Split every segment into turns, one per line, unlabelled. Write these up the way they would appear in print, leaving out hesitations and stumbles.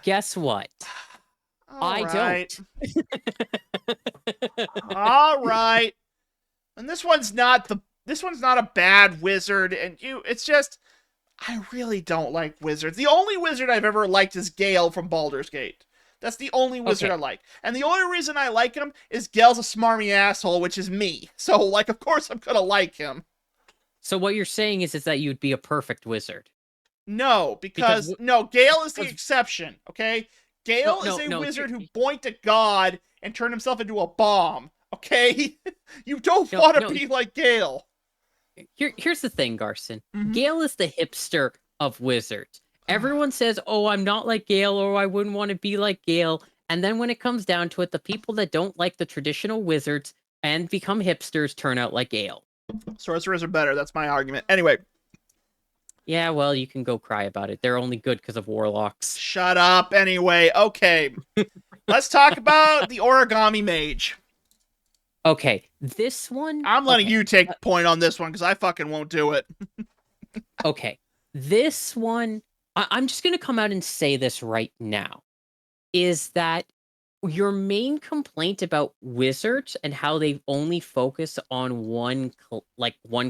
Guess what?
All
I
right.
don't.
All right. And this one's not a bad wizard, and it's just I really don't like wizards. The only wizard I've ever liked is Gale from Baldur's Gate. That's the only wizard I
Okay,
like. And the only reason I like him is Gale's a smarmy asshole, which is me. So, like, of course I'm gonna like him.
so what you're saying is that you'd be a perfect wizard
No,
because
because no, Gale is the exception, okay?
no,
Gale is
no,
a
no.
wizard who boinked at God and turned himself into a bomb, okay? You don't
No,
want to
no.
be like Gale.
Here's the thing, Garson.
Mm-hmm.
Gale is the hipster of wizards. Everyone says, "Oh, I'm not like Gale," or "I wouldn't want to be like Gale." And then when it comes down to it, the people that don't like the traditional wizards and become hipsters turn out like Gale.
Sorcerers are better. That's my argument. Anyway,
Yeah, well, you can go cry about it. They're only good because of warlocks.
shut up. Anyway, okay. Let's talk about the Origami Mage.
Okay, this one.
I'm letting
Okay,
you take point on this one because I fucking won't do it.
okay. This one. I'm just gonna come out and say this right now. Is that your main complaint about wizards and how they only focus on one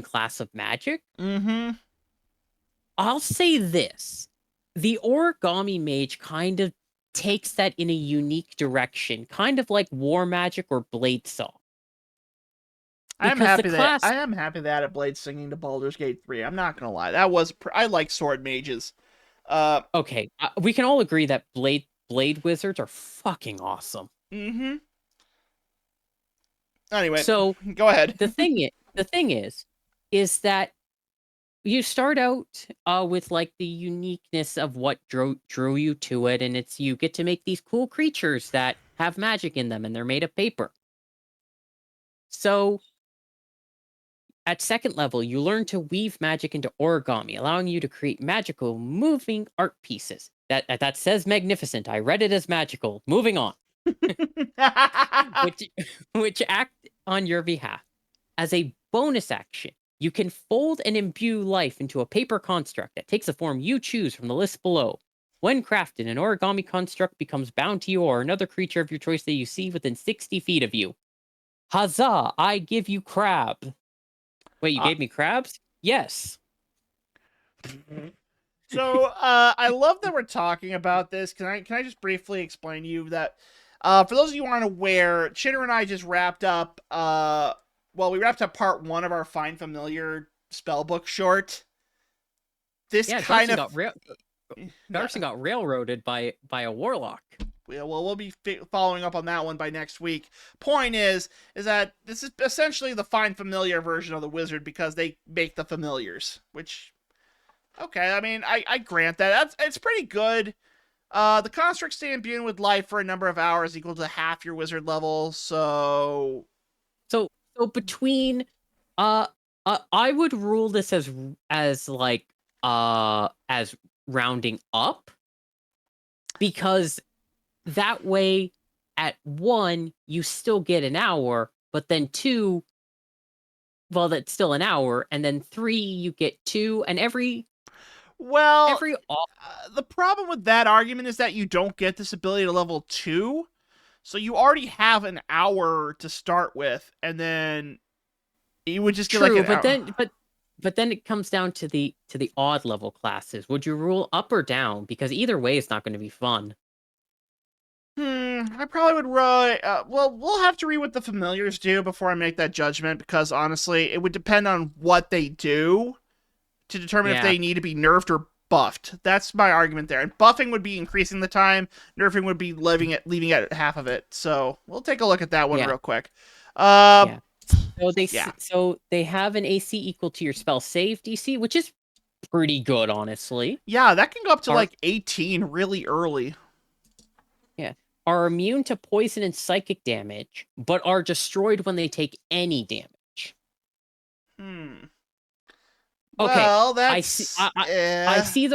class of magic?
Mm-hmm.
I'll say this. The origami mage kind of takes that in a unique direction, kind of like war magic or blade saw. Because the
I
class,
am happy that it Blade singing to Baldur's Gate 3. I'm not gonna lie. That was I like sword mages. Uh
okay, we can all agree that blade wizards are fucking awesome.
mm-hmm. Anyway,
So
go ahead.
the thing is that you start out with like the uniqueness of what drew you to it, and it's you get to make these cool creatures that have magic in them and they're made of paper. So at second level, you learn to weave magic into origami, allowing you to create magical moving art pieces. That says magnificent. I read it as magical. Moving on. which which act on your behalf. As a bonus action, you can fold and imbue life into a paper construct that takes the form you choose from the list below. When crafted, an origami construct becomes bound to you or another creature of your choice that you see within 60 feet of you. Huzzah! I give you crab. Wait, you
uh,
gave me crabs? Yes.
so I love that we're talking about this. Can I just briefly explain to you that for those of you who aren't aware, Chitter and I just wrapped up we wrapped up part one of our Find Familiar spellbook short. This
Yeah,
kind of
Garson got railroaded by a warlock.
we'll be following up on that one by next week. Point is that this is essentially the Find Familiar version of the wizard because they make the familiars, which okay, I mean I grant that. It's pretty good. The constructs stay imbued with life for a number of hours equal to half your wizard level. So
So between uh, I would rule this as like as rounding up because that way at one you still get an hour, but then two, well, that's still an hour, and then three you get two, and
well,
every
the problem with that argument is that you don't get this ability to level 2. So you already have an hour to start with, and then you would just get like
true,
an
but
hour.
then it comes down to the odd level classes. Would you rule up or down? Because either way, it's not going to be fun.
I probably would run. Well, we'll have to read what the familiars do before I make that judgment because honestly, it would depend on what they do to determine if
Yeah,
they need to be nerfed or buffed. That's my argument there. And buffing would be increasing the time. Nerfing would be leaving it at half of it. So we'll take a look at that one
yeah,
real quick. Uh,
yeah.
yeah,
So they have an AC equal to your spell save DC, which is pretty good, honestly.
yeah, that can go up to
Are
like 18 really early.
yeah, are immune to poison and psychic damage, but are destroyed when they take any damage.
Hmm.
Okay,
Well,
I see.
that's
I see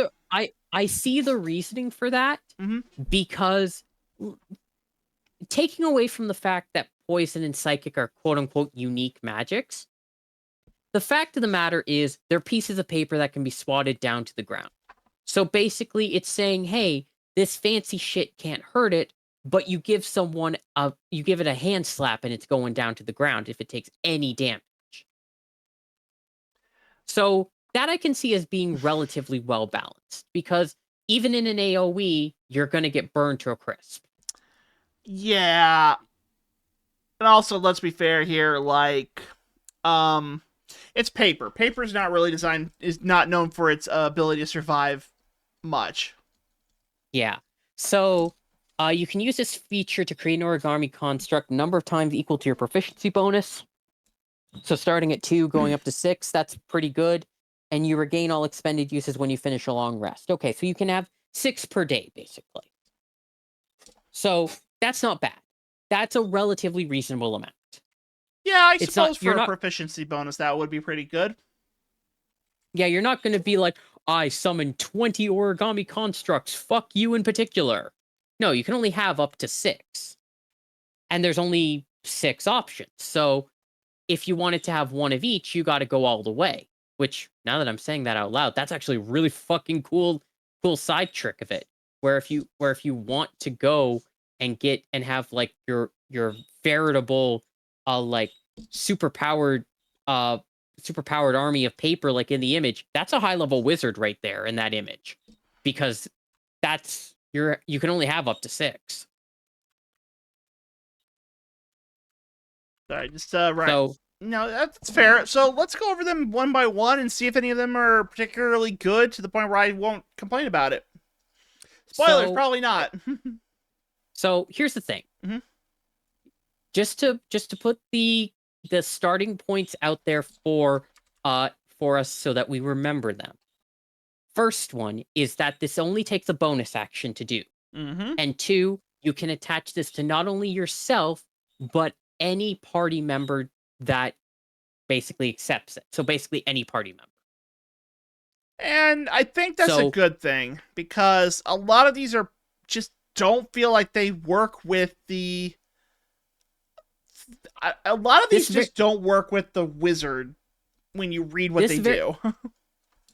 I see the reasoning for that
mm-hmm.
because taking away from the fact that poison and psychic are quote unquote unique magics, the fact of the matter is they're pieces of paper that can be swatted down to the ground. So basically, it's saying, hey, this fancy shit can't hurt it, but you give someone you give it a hand slap and it's going down to the ground if it takes any damage. So that I can see as being relatively well balanced, because even in an AoE, you're going to get burned to a crisp.
Yeah. And also, let's be fair here, like, it's paper. Paper is not really designed, is not known for its ability to survive much.
Yeah. So you can use this feature to create an origami construct number of times equal to your proficiency bonus. So starting at 2, going up to 6, that's pretty good. And you regain all expended uses when you finish a long rest. Okay, so you can have 6 per day, basically. So that's not bad. That's a relatively reasonable amount.
Yeah, I
It's
suppose
not, you're
for a
not,
proficiency bonus, that would be pretty good.
yeah, you're not going to be like, I summon 20 origami constructs, fuck you in particular. No, you can only have up to 6. And there's only 6 options. So if you wanted to have one of each, you got to go all the way. Which, now that I'm saying that out loud, that's actually a really fucking cool side trick of it. Where if you want to go and get and have like your veritable like superpowered army of paper like in the image, that's a high level wizard right there in that image. Because that's you can only have up to 6.
Sorry, just right.
So
No, that's fair. So let's go over them one by one and see if any of them are particularly good to the point where I won't complain about it. Spoilers, probably not.
So here's the thing.
Mhm.
Just to put the starting points out there for us so that we remember them. First one is that this only takes a bonus action to do.
Mm-hmm.
And 2, you can attach this to not only yourself, but any party member that basically accepts it. So basically any party member.
And I think that's a good thing, because a lot of these are just don't feel like they work with the... A lot of these just don't work with the wizard when you read what they do.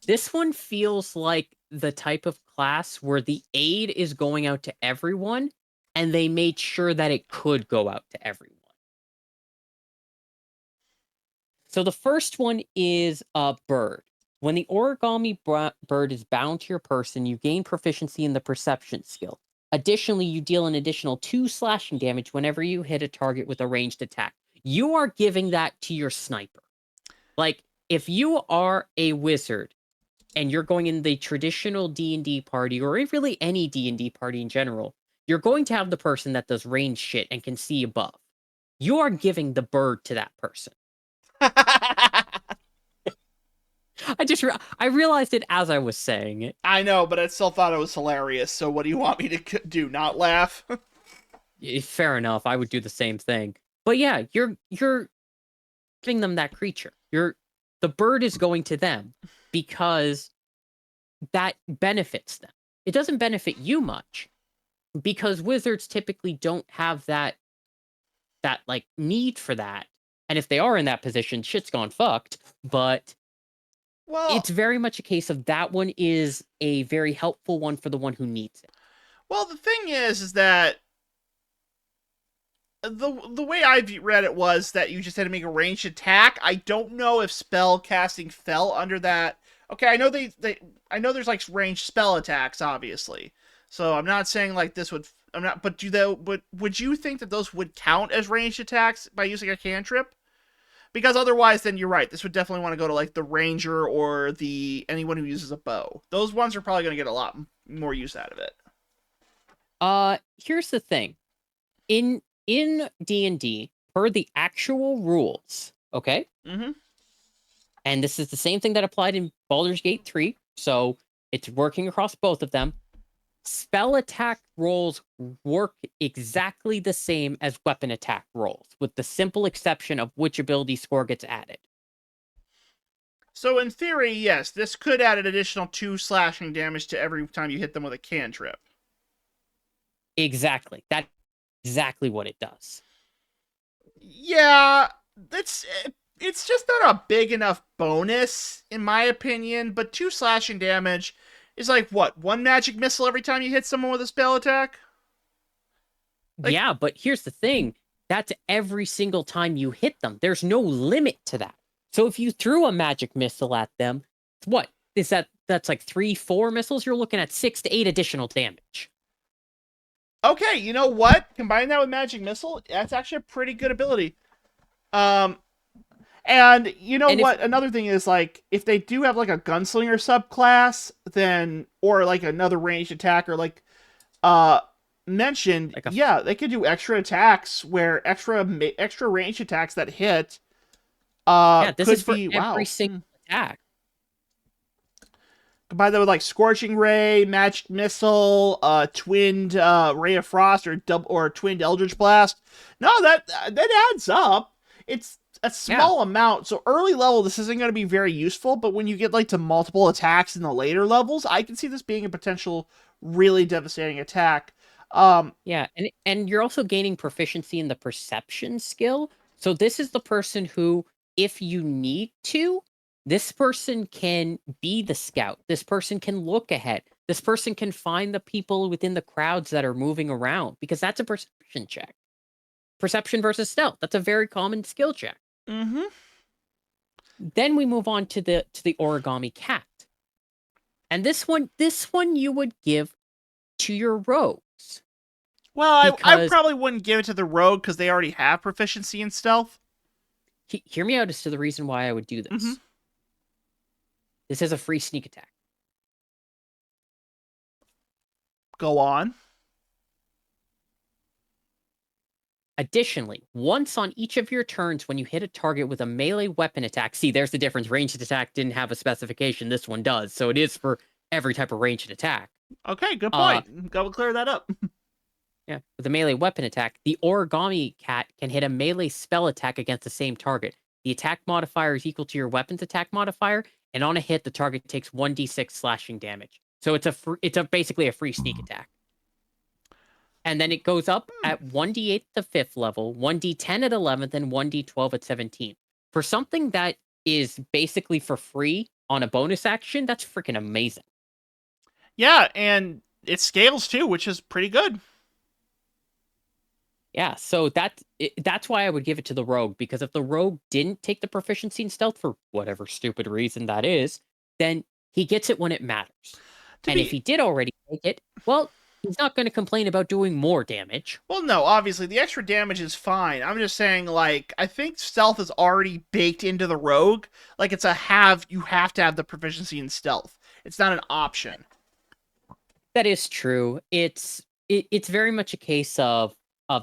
This one feels like the type of class where the aid is going out to everyone, and they made sure that it could go out to everyone. So the first one is a bird. When the origami bird is bound to your person, you gain proficiency in the perception skill. Additionally, you deal an additional 2 slashing damage whenever you hit a target with a ranged attack. You are giving that to your sniper. Like, if you are a wizard and you're going in the traditional D&D party, or really any D&D party in general, you're going to have the person that does range shit and can see above. You are giving the bird to that person. I realized it as I was saying it.
I know, but I still thought it was hilarious. So what do you want me to do? Not laugh?
Fair enough. I would do the same thing. But yeah, you're giving them that creature. The bird is going to them because that benefits them. It doesn't benefit you much because wizards typically don't have that like need for that. And if they are in that position, shit's gone fucked. But it's very much a case of that one is a very helpful one for the one who needs it.
Well, the thing is that the way I read it was that you just had to make a ranged attack. I don't know if spell casting fell under that. Okay, I know I know there's like ranged spell attacks, obviously. So I'm not saying like this would. I'm not. But would you think that those would count as ranged attacks by using a cantrip? Because otherwise, then you're right. This would definitely want to go to like the ranger or anyone who uses a bow. Those ones are probably going to get a lot more use out of it.
Here's the thing. In D&D, per the actual rules, okay?
Mm-hmm.
And this is the same thing that applied in Baldur's Gate 3, so it's working across both of them. Spell attack rolls work exactly the same as weapon attack rolls, with the simple exception of which ability score gets added.
So in theory, yes, this could add an additional 2 slashing damage to every time you hit them with a cantrip.
Exactly. That's exactly what it does.
Yeah, it's just not a big enough bonus, in my opinion, but 2 slashing damage It's like, what, one magic missile every time you hit someone with a spell attack? Like,
Yeah, but here's the thing. That's every single time you hit them. There's no limit to that. So if you threw a magic missile at them, what is that? That's like 3, 4 missiles. You're looking at 6 to 8 additional damage.
okay, you know what? Combine that with magic missile, that's actually a pretty good ability. Um, and you know
And if
what? Another thing is, like, if they do have like a gunslinger subclass, then, or like another ranged attacker, like uh mentioned,
like a
yeah, they could do extra attacks where extra range attacks that hit
yeah, this is
could
for
be,
every
wow.
single attack.
Combine that with like Scorching Ray, Magic Missile, Twinned Ray of Frost, or Twinned Eldritch Blast. No, that adds up. It's a
Yeah,
small amount, so early level this isn't going to be very useful. But when you get like to multiple attacks in the later levels, I can see this being a potential really devastating attack.
yeah, and you're also gaining proficiency in the perception skill. So this is the person who, if you need to, this person can be the scout. This person can look ahead. This person can find the people within the crowds that are moving around because that's a perception check. Perception versus stealth. That's a very common skill check.
Mm-hmm.
Then we move on to the origami cat. And this one you would give to your rogues
Well, I
because
probably wouldn't give it to the rogue because they already have proficiency in stealth.
hear me out as to the reason why I would do
Mm-hmm.
this. This is a free sneak attack.
Go on.
Additionally, once on each of your turns when you hit a target with a melee weapon attack, see, there's the difference. Ranged attack didn't have a specification. This one does. So it is for every type of ranged attack.
Okay, good
Uh,
point. Go clear that up.
yeah, with a melee weapon attack, the origami cat can hit a melee spell attack against the same target. The attack modifier is equal to your weapon's attack modifier, and on a hit, the target takes 1d6 slashing damage. So it's basically a free sneak attack. And then it goes up at 1d8 at the 5th level, 1d10 at 11th, and 1d12 at 17th. For something that is basically for free on a bonus action, that's freaking amazing.
Yeah, and it scales too, which is pretty good.
Yeah, so that's why I would give it to the rogue, because if the rogue didn't take the proficiency in stealth for whatever stupid reason that is, then he gets it when it matters.
To
And if
be
he did already take it, well, he's not going to complain about doing more damage.
well, no, obviously the extra damage is fine. I'm just saying, like, I think stealth is already baked into the rogue. Like, it's you have to have the proficiency in stealth. It's not an option.
That is true. It's very much a case of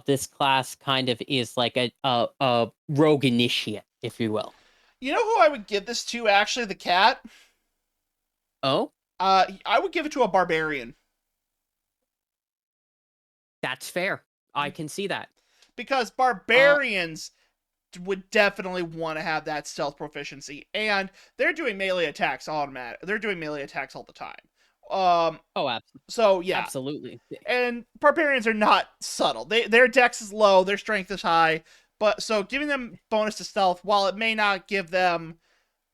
this class kind of is like a rogue initiate, if you will.
You know who I would give this to? Actually, the cat.
Oh,
I would give it to a barbarian
that's fair. I can see that.
because
Uh,
barbarians would definitely want to have that stealth proficiency, and they're doing melee attacks automatic. They're doing melee attacks all the time.
oh,
So yeah,
absolutely.
and barbarians are not subtle. Their dex is low, their strength is high, but so giving them bonus to stealth, while it may not give them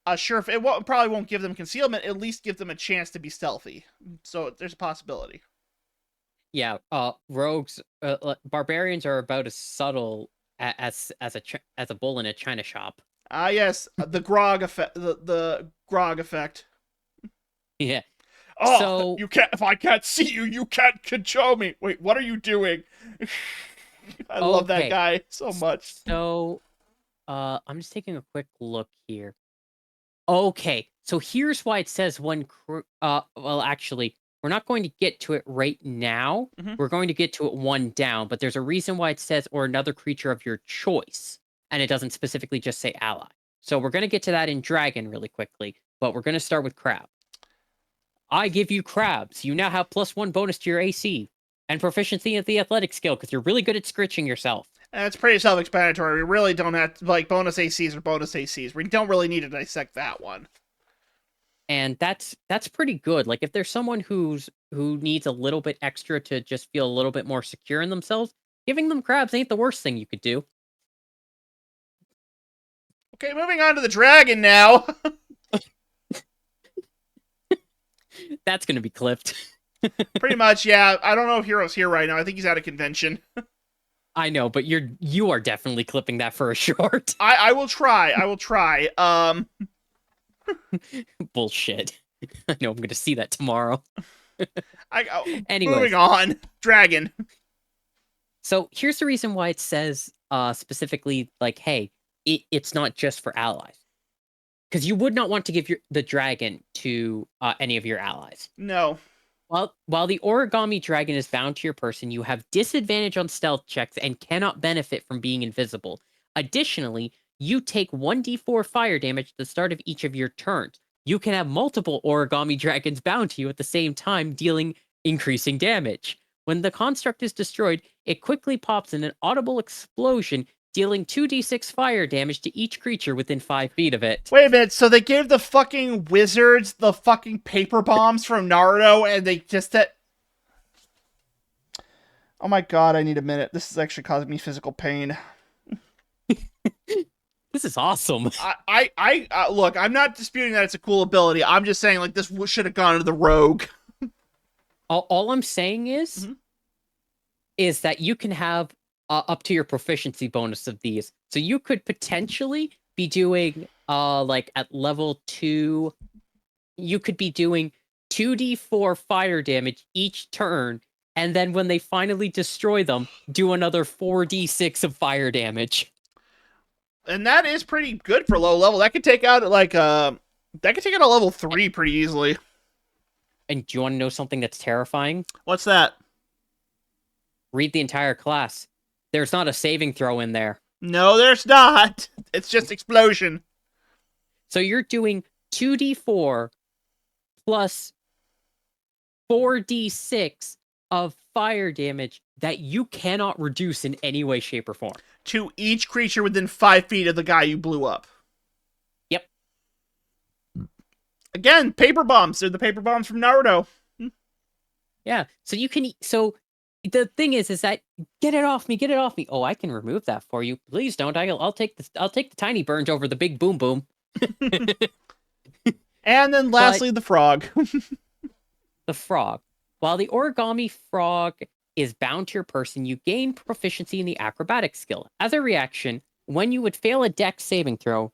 a probably won't give them concealment, at least give them a chance to be stealthy. So there's a possibility.
Yeah, rogues, barbarians are about as subtle as a bull in a china shop.
Ah, yes, the grog effect. The grog effect.
Yeah.
Oh,
So
you can't. If I can't see you, you can't control me. Wait, what are you doing? I love that
okay.
guy so much.
So I'm just taking a quick look here. Okay, so here's why it says well, actually, we're not going to get to it right now.
Hmm.
We're going to get to it one down, but there's a reason why it says or another creature of your choice, and it doesn't specifically just say ally. So we're going to get to that in dragon really quickly, but we're going to start with crab. I give you crabs. You now have +1 bonus to your AC and proficiency at the athletic skill because you're really good at scritching yourself.
And it's pretty self-explanatory. We really don't have to, like, bonus ACs or bonus ACs. We don't really need to dissect that one.
And that's pretty good. Like if there's someone who needs a little bit extra to just feel a little bit more secure in themselves, giving them crabs ain't the worst thing you could do.
Okay, moving on to the dragon now.
That's going to be clipped.
Pretty much, yeah. I don't know if Hero's here right now. I think he's at a convention.
I know, but you are definitely clipping that for a short.
I will try. I will try.
Bullshit. I know I'm going to see that tomorrow. Anyways.
Moving on. Dragon.
So here's the reason why it says specifically, like, hey, it's not just for allies. Because you would not want to give the dragon to any of your allies.
No.
While the origami dragon is bound to your person, you have disadvantage on stealth checks and cannot benefit from being invisible. Additionally, you take 1d4 fire damage at the start of each of your turns. You can have multiple origami dragons bound to you at the same time, dealing increasing damage. When the construct is destroyed, it quickly pops in an audible explosion, dealing 2d6 fire damage to each creature within 5 feet of it.
Wait a minute, so they gave the fucking wizards the fucking paper bombs from Naruto, and they just... Oh my god, I need a minute. This is actually causing me physical pain.
This is awesome.
Look, I'm not disputing that it's a cool ability. I'm just saying, like, this should have gone to the rogue.
All I'm saying is that you can have up to your proficiency bonus of these. So you could potentially be doing, like, at level 2, you could be doing 2d4 fire damage each turn, and then when they finally destroy them, do another 4d6 of fire damage.
And that is pretty good for low level. That could take out, like, that could take out a level 3 pretty easily.
And do you want to know something that's terrifying?
What's that?
Read the entire class. There's not a saving throw in there.
No, there's not. It's just explosion.
So you're doing 2d4 plus 4d6 of fire damage that you cannot reduce in any way, shape, or form.
To each creature within 5 feet of the guy you blew up.
Yep.
Again, paper bombs. They're the paper bombs from Naruto.
Yeah. So you can... So the thing is that get it off me. Oh, I can remove that for you. Please don't. I'll take the tiny burns over the big boom boom.
And then lastly, the frog.
The frog. While the origami frog is bound to your person, you gain proficiency in the acrobatics skill. As a reaction, when you would fail a dex saving throw,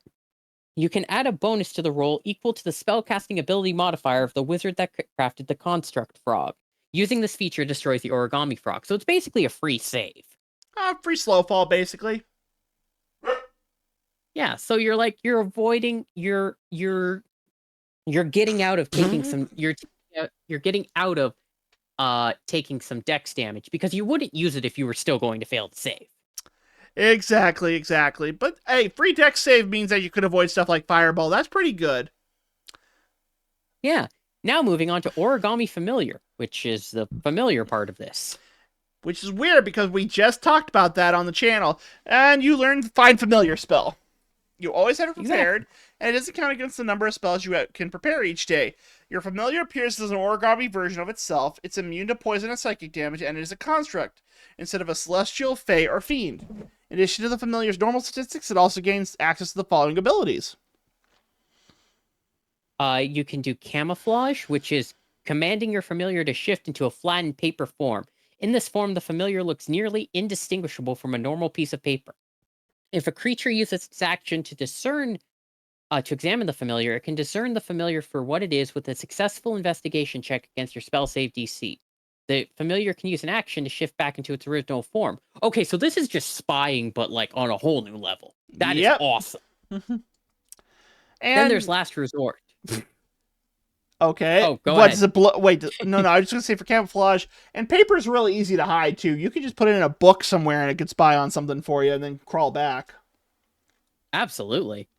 you can add a bonus to the roll equal to the spellcasting ability modifier of the wizard that crafted the construct frog. Using this feature destroys the origami frog. So it's basically a free save.
Free slow fall, basically.
Yeah, so you're avoiding you're getting out of taking some you're getting out of taking some dex damage, because you wouldn't use it if you were still going to fail to save.
Exactly. But hey, free dex save means that you could avoid stuff like fireball. That's pretty good.
Yeah. Now moving on to Origami Familiar, which is the familiar part of this.
Which is weird because we just talked about that on the channel, and you learned the Find Familiar spell. You always have it prepared, exactly. And it doesn't count against the number of spells you can prepare each day. Your familiar appears as an origami version of itself. It's immune to poison and psychic damage, and it is a construct, instead of a celestial, fey, or fiend. In addition to the familiar's normal statistics, it also gains access to the following abilities.
You can do camouflage, which is commanding your familiar to shift into a flattened paper form. In this form, the familiar looks nearly indistinguishable from a normal piece of paper. If a creature uses its action to examine the familiar, it can discern the familiar for what it is with a successful investigation check against your spell save DC. The familiar can use an action to shift back into its original form. Okay, so this is just spying, but like on a whole new level. That is awesome. And then there's Last Resort.
Okay.
Oh, go ahead.
Does it wait, no, I was just going to say for camouflage, and paper is really easy to hide, too. You can just put it in a book somewhere, and it could spy on something for you, and then crawl back.
Absolutely.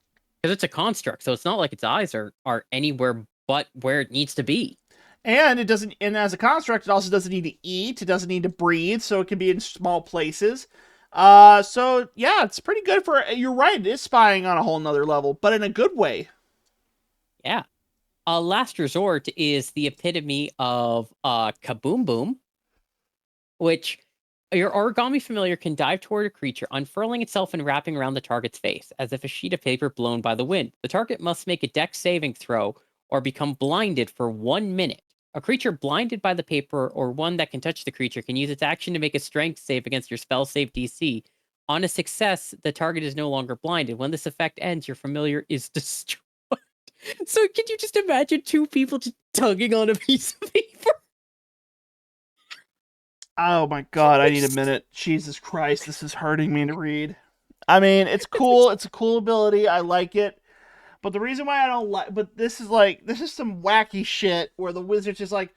Because it's a construct, so it's not like its eyes are anywhere but where it needs to be.
And it doesn't, and as a construct, it also doesn't need to eat, it doesn't need to breathe, so it can be in small places. So, yeah, it's pretty good for, you're right, it is spying on a whole nother level, but in a good way.
Yeah. Last Resort is the epitome of Kaboom Boom, which your origami familiar can dive toward a creature, unfurling itself and wrapping around the target's face, as if a sheet of paper blown by the wind. The target must make a dex saving throw or become blinded for 1 minute. A creature blinded by the paper or one that can touch the creature can use its action to make a strength save against your spell save DC. On a success, the target is no longer blinded. When this effect ends, your familiar is destroyed. So can you just imagine two people just tugging on a piece of paper?
Oh my god, I need a minute. Jesus Christ, this is hurting me to read. I mean, it's cool. It's a cool ability. I like it. But the reason why I don't like, but this is some wacky shit where the wizard's just like,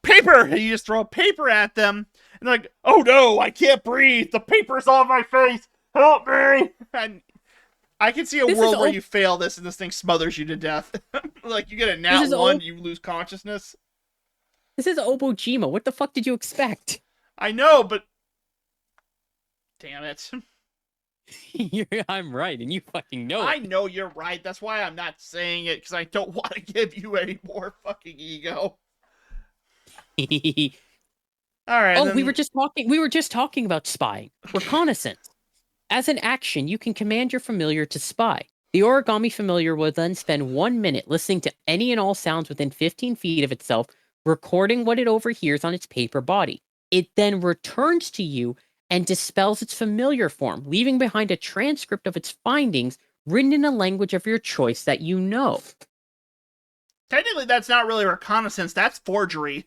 paper! And you just throw a paper at them, and they're like, oh no, I can't breathe! The paper's on my face! Help me! And I can see a world where you fail this and this thing smothers you to death. Like, you get a nat 1, you lose consciousness.
This is Obojima. What the fuck did you expect?
I know, but... Damn it.
I'm right, and you fucking know it.
I know you're right. That's why I'm not saying it, because I don't want to give you any more fucking ego. All right.
Oh, then... we were just talking about spying. Reconnaissance. As an action, you can command your familiar to spy. The origami familiar will then spend 1 minute listening to any and all sounds within 15 feet of itself, recording what it overhears on its paper body. It then returns to you and dispels its familiar form, leaving behind a transcript of its findings written in a language of your choice that you know.
Technically, that's not really reconnaissance. That's forgery.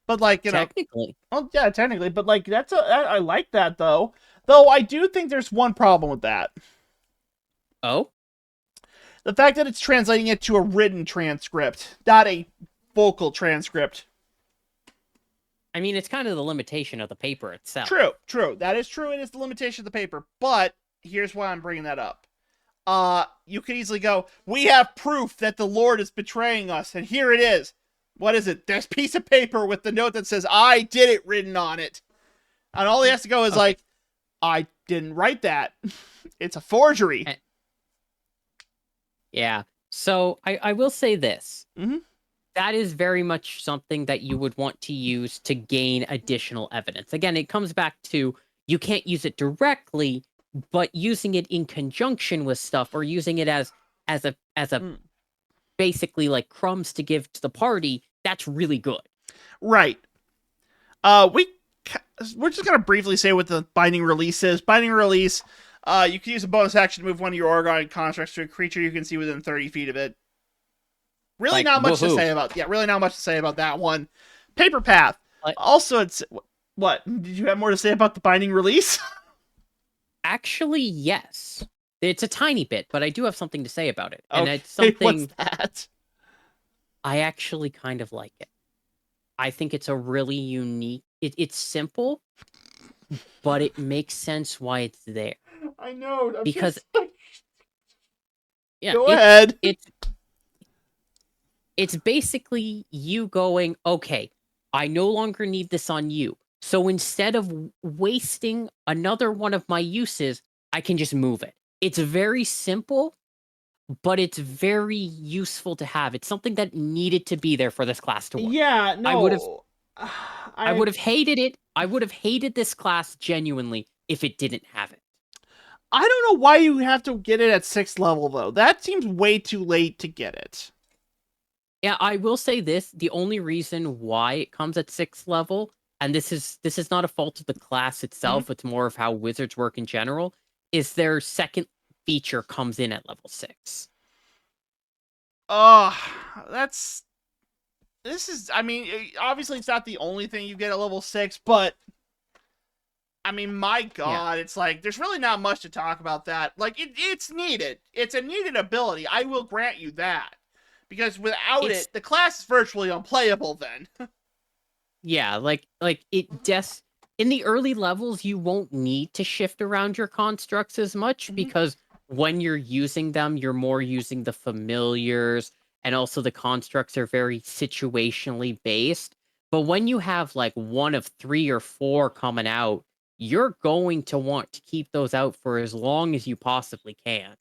But, like, you know...
Technically.
Well, yeah, technically. But, like, I like that, though. Though, I do think there's one problem with that.
Oh?
The fact that it's translating it to a written transcript, not a vocal transcript.
I mean, it's kind of the limitation of the paper itself.
True. That is true. It is the limitation of the paper. But, here's why I'm bringing that up. You could easily go, we have proof that the Lord is betraying us, and here it is. What is it? There's a piece of paper with the note that says, I did it written on it. And all he has to go is like, I didn't write that. It's a forgery.
Yeah. So I will say this.
Mm-hmm.
That is very much something that you would want to use to gain additional evidence. Again, it comes back to you can't use it directly, but using it in conjunction with stuff or using it as a basically like crumbs to give to the party, that's really good.
Right. We're just going to briefly say what the binding release is. Binding release, you can use a bonus action to move one of your origami constructs to a creature you can see within 30 feet of it. Really not much to say about that one. Paper Path. Also, it's... What? Did you have more to say about the binding release?
Actually, yes. It's a tiny bit, but I do have something to say about it. And it's
something... What's that?
I actually kind of like it. I think it's a really unique... It's simple, but it makes sense why it's there.
I know.
Because... Yeah,
Go ahead.
It's basically you going, okay, I no longer need this on you. So instead of wasting another one of my uses, I can just move it. It's very simple, but it's very useful to have. It's something that needed to be there for this class to work.
Yeah, no.
I would have hated it. I would have hated this class genuinely if it didn't have it.
I don't know why you have to get it at 6th level, though. That seems way too late to get it.
Yeah, I will say this. The only reason why it comes at 6th level, and this is not a fault of the class itself, it's more of how wizards work in general, is their second feature comes in at level 6.
I mean, obviously it's not the only thing you get at level 6, but I mean, my God, It's like, there's really not much to talk about that. Like, it's needed. It's a needed ability. I will grant you that. Because without it, the class is virtually unplayable then.
Yeah, like in the early levels, you won't need to shift around your constructs as much because when you're using them, you're more using the familiars, and also the constructs are very situationally based. But when you have like one of 3 or 4 coming out, you're going to want to keep those out for as long as you possibly can.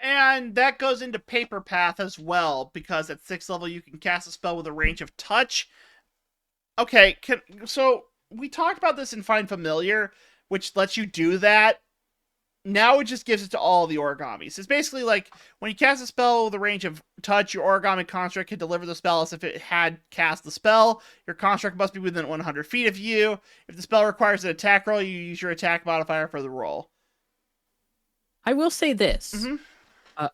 And that goes into Paper Path as well, because at 6th level you can cast a spell with a range of touch. Okay, so we talked about this in Find Familiar, which lets you do that Now it just gives it to all the origamis. It's basically like when you cast a spell with a range of touch, your origami construct can deliver the spell as if it had cast the spell. Your construct must be within 100 feet of you. If the spell requires an attack roll, you use your attack modifier for the roll.
I will say this.
Mm-hmm.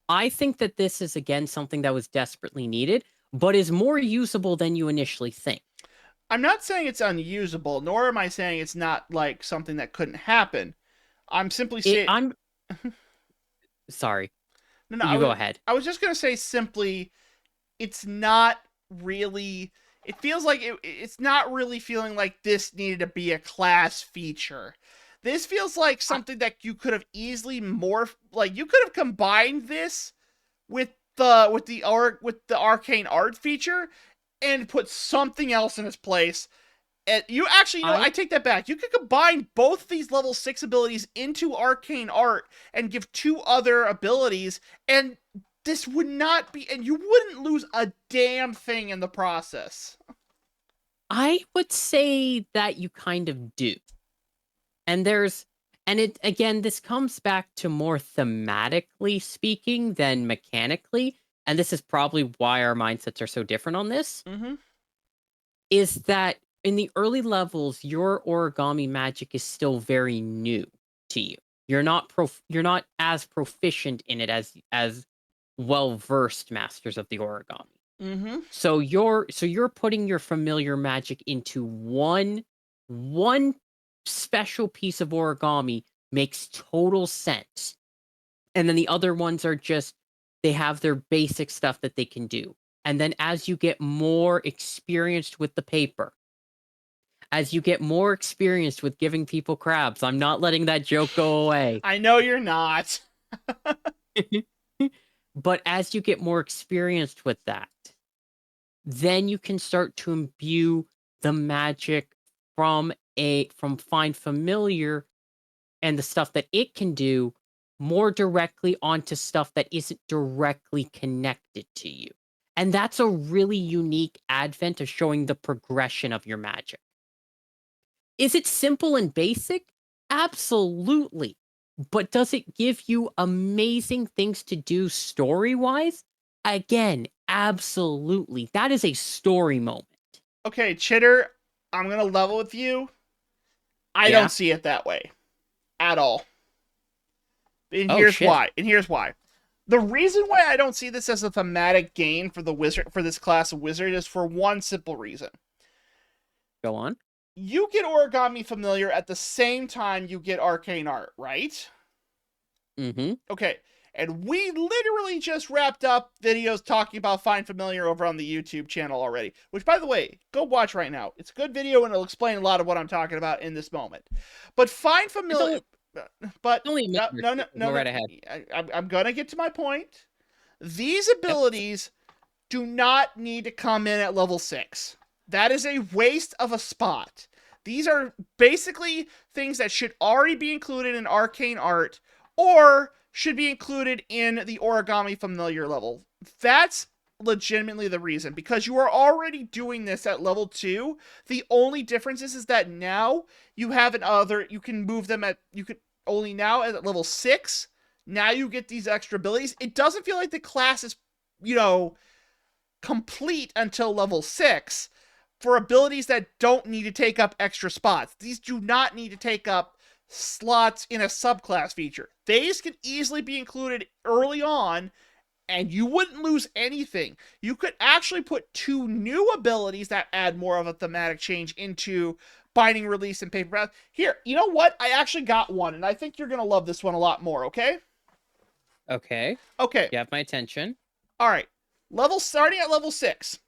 I think that this is, again, something that was desperately needed, but is more usable than you initially think.
I'm not saying it's unusable, nor am I saying it's not like something that couldn't happen. I'm simply saying...
I'm sorry.
No,
You go ahead.
I was just going to say simply, it's not really... It feels like it's not really feeling like this needed to be a class feature. This feels like something that you could have easily morphed... Like, you could have combined this with the arcane art feature and put something else in its place. And you actually, I take that back. You could combine both these level 6 abilities into arcane art and give 2 other abilities, and this would not be, and you wouldn't lose a damn thing in the process.
I would say that you kind of do. And it, again, this comes back to more thematically speaking than mechanically, and this is probably why our mindsets are so different on this, is that in the early levels, your origami magic is still very new to you. You're not as proficient in it as well-versed masters of the origami. So you're putting your familiar magic into one special piece of origami makes total sense. And then the other ones are just, they have their basic stuff that they can do. And then as you get more experienced with the paper, as you get more experienced with giving people crabs, I'm not letting that joke go away.
I know you're not.
But as you get more experienced with that, then you can start to imbue the magic from Find Familiar and the stuff that it can do more directly onto stuff that isn't directly connected to you. And that's a really unique advent of showing the progression of your magic. Is it simple and basic? Absolutely. But does it give you amazing things to do story-wise? Again, absolutely. That is a story moment.
Okay, Chitter, I'm going to level with you. I don't see it that way. At all. And here's why. The reason why I don't see this as a thematic gain for this class of wizard is for one simple reason.
Go on.
You get Origami Familiar at the same time you get Arcane Art, right? Okay. And we literally just wrapped up videos talking about Find Familiar over on the YouTube channel already. Which, by the way, go watch right now. It's a good video and it'll explain a lot of what I'm talking about in this moment. But Find Familiar... No,
go right ahead.
I'm going to get to my point. These abilities do not need to come in at level 6. That is a waste of a spot. These are basically things that should already be included in Arcane Art or should be included in the Origami Familiar level. That's legitimately the reason, because you are already doing this at level 2. The only difference is that now you have you can move them only now at level 6. Now you get these extra abilities. It doesn't feel like the class is, complete until level 6 for abilities that don't need to take up extra spots. These do not need to take up slots in a subclass feature. These could easily be included early on, and you wouldn't lose anything. You could actually put 2 new abilities that add more of a thematic change into Binding Release and Paper Path. Here, you know what? I actually got one, and I think you're going to love this one a lot more, okay?
Okay.
Okay.
You have my attention.
All right. Starting at level 6.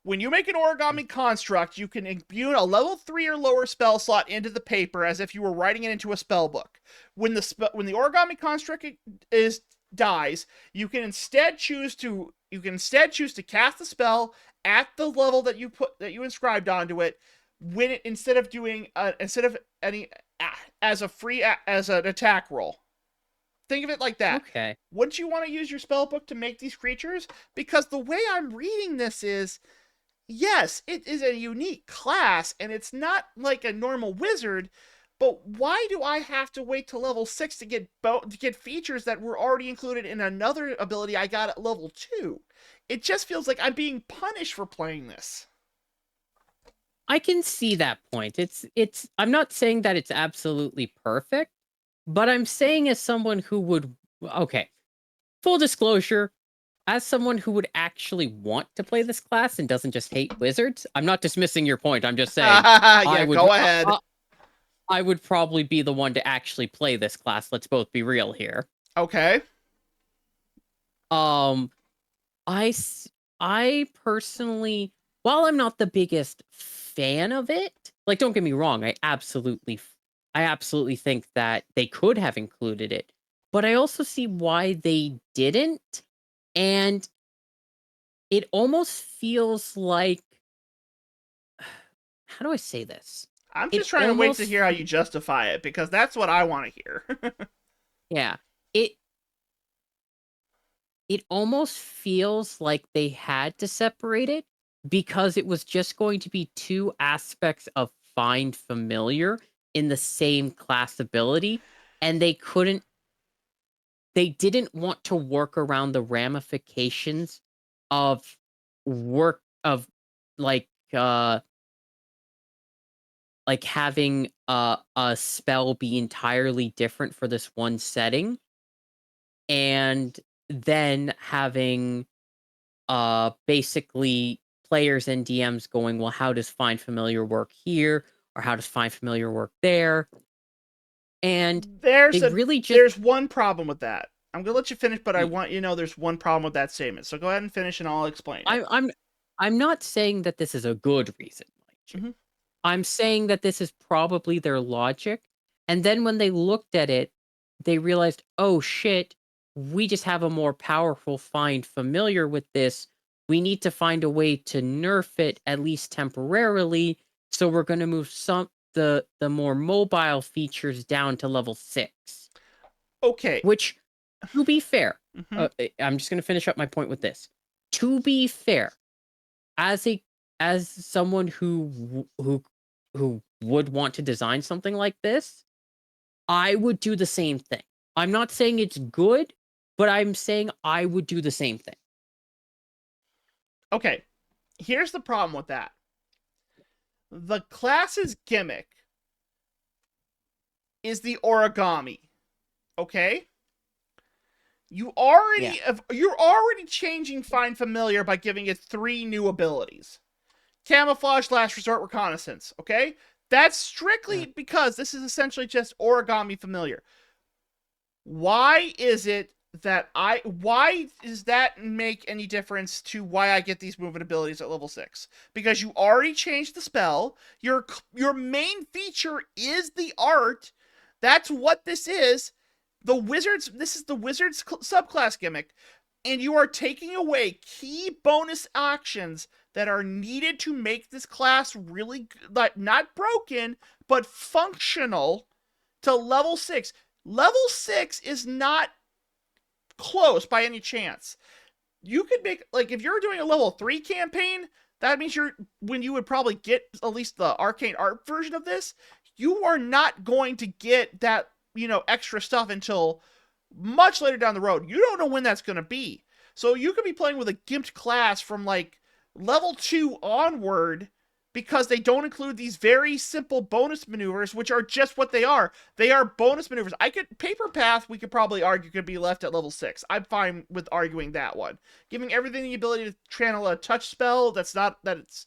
When you make an origami construct, you can imbue a level 3 or lower spell slot into the paper as if you were writing it into a spell book. When the origami construct dies, you can instead choose to cast the spell at the level that you inscribed onto it. Instead of as an attack roll. Think of it like that.
Okay.
Wouldn't you want to use your spell book to make these creatures? Because the way I'm reading this is, yes, it is a unique class, and it's not like a normal wizard, But why do I have to wait to level 6 to get features that were already included in another ability I got at level 2? It just feels like I'm being punished for playing this.
I can see that point. I'm not saying that it's absolutely perfect, but I'm saying as someone who would okay, full disclosure, as someone who would actually want to play this class and doesn't just hate wizards, I'm not dismissing your point. I'm just saying I
Yeah,
would
go ahead.
I would probably be the one to actually play this class. Let's both be real here.
Okay.
Um I personally, while I'm not the biggest fan of it, like don't get me wrong, I absolutely think that they could have included it, but I also see why they didn't, and it almost feels like how do I say this?
I'm
It
just trying to wait to
almost
hear how you justify it, because that's what I want to hear.
yeah. It it almost feels like they had to separate it because it was just going to be two aspects of find familiar in the same class ability, and they didn't want to work around the ramifications of work of like uh having a spell be entirely different for this one setting, and then having basically players and DMs going, well, how does find familiar work here? Or how does find familiar work there? And they really just
There's one problem with that. I'm gonna let you finish, but I
y-
want you to know there's one problem with that statement. So go ahead and finish, and I'll explain it.
I, I'm not saying that this is a good reason, like
Hmm.
I'm saying that this is probably their logic. And then when they looked at it, they realized, oh shit, we just have a more powerful find familiar with this. We need to find a way to nerf it at least temporarily. So we're going to move the more mobile features down to level 6.
Okay.
Which, to be fair,
Hmm.
I'm just going to finish up my point with this. To be fair, as a as someone who would want to design something like this, I would do the same thing. I'm not saying it's good, but I'm saying I would do the same thing.
Okay. Here's the problem with that. The class's gimmick is the origami. Okay?
Yeah.
You're already changing find familiar by giving it 3 new abilities. Camouflage, last resort, reconnaissance. Okay? That's strictly because this is essentially just origami familiar. Why is it that why does that make any difference to why I get these movement abilities at level 6? Because you already changed the spell. Your main feature is the art. That's what this is. This is the wizard's subclass gimmick, and you are taking away key bonus actions that are needed to make this class really, like, not broken, but functional to level 6. Level 6 is not close by any chance. You could make, like, if you're doing a level 3 campaign, that means when you would probably get at least the arcane art version of this, you are not going to get that, extra stuff until much later down the road. You don't know when that's going to be. So you could be playing with a gimped class from like level 2 onward, because they don't include these very simple bonus maneuvers, which are just what they are. They are bonus maneuvers. Paper Path, we could probably argue, could be left at level 6. I'm fine with arguing that one. Giving everything the ability to channel a touch spell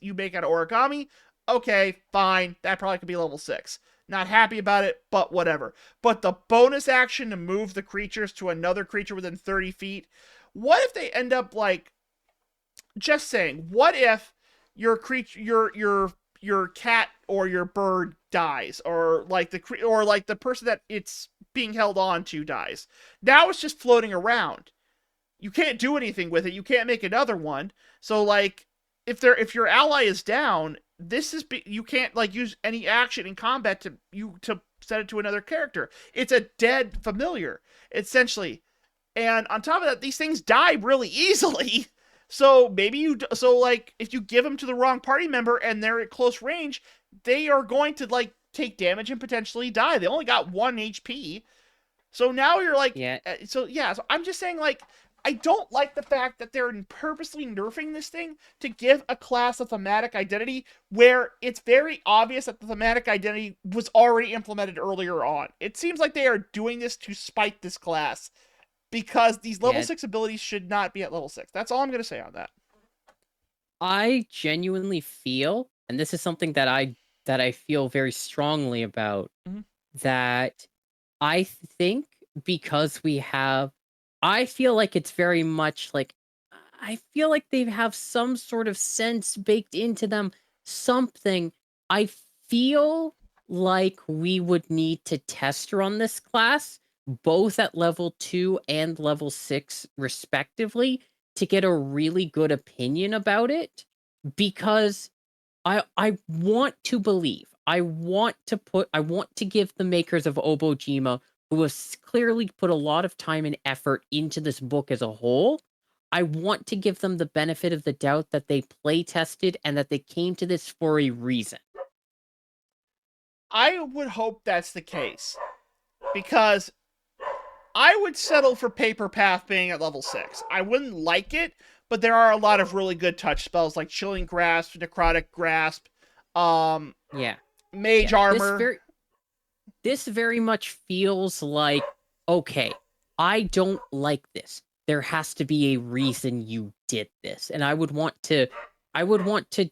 you make out of origami, okay, fine. That probably could be level 6. Not happy about it, but whatever. But the bonus action to move the creatures to another creature within 30 feet, what if they end up like, just saying, what if your creature, your cat or your bird dies, or like the person that it's being held on to dies? Now it's just floating around. You can't do anything with it. You can't make another one. So like, if your ally is down, you can't like use any action in combat to set it to another character. It's a dead familiar essentially. And on top of that, these things die really easily. So like, if you give them to the wrong party member and they're at close range, they are going to like take damage and potentially die. They only got 1 HP. So now you're like,
Yeah.
So I'm just saying, like, I don't like the fact that they're purposely nerfing this thing to give a class a thematic identity where it's very obvious that the thematic identity was already implemented earlier on. It seems like they are doing this to spite this class because these level
Yeah.
6 abilities should not be at level 6. That's all I'm going to say on that.
I genuinely feel, and this is something that I feel very strongly about,
Mhm.
that I think because I feel like it's very much like, I feel like they have some sort of sense baked into them, something. I feel like we would need to test run this class, both at level 2 and level 6, respectively, to get a really good opinion about it, because I want to believe. I want to give the makers of Obojima, who have clearly put a lot of time and effort into this book as a whole, I want to give them the benefit of the doubt that they play tested and that they came to this for a reason.
I would hope that's the case because I would settle for Paper Path being at level 6. I wouldn't like it, but there are a lot of really good touch spells like Chilling Grasp, Necrotic Grasp,
Yeah.
Mage
Yeah.
Armor.
This very much feels like, okay, I don't like this. There has to be a reason you did this. And I would want to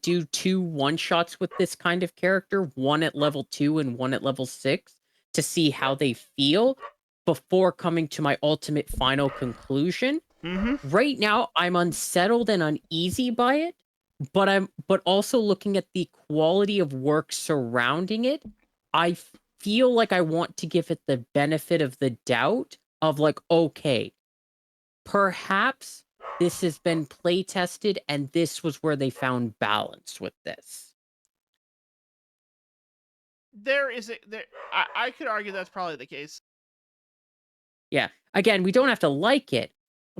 do 2 one-shots with this kind of character, one at level 2 and one at level 6, to see how they feel before coming to my ultimate final conclusion.
Mm-hmm.
Right now, I'm unsettled and uneasy by it, but also looking at the quality of work surrounding it, I feel like I want to give it the benefit of the doubt of like, okay, perhaps this has been play tested and this was where they found balance with this.
There is a there. I could argue that's probably the case.
Yeah. Again, we don't have to like it,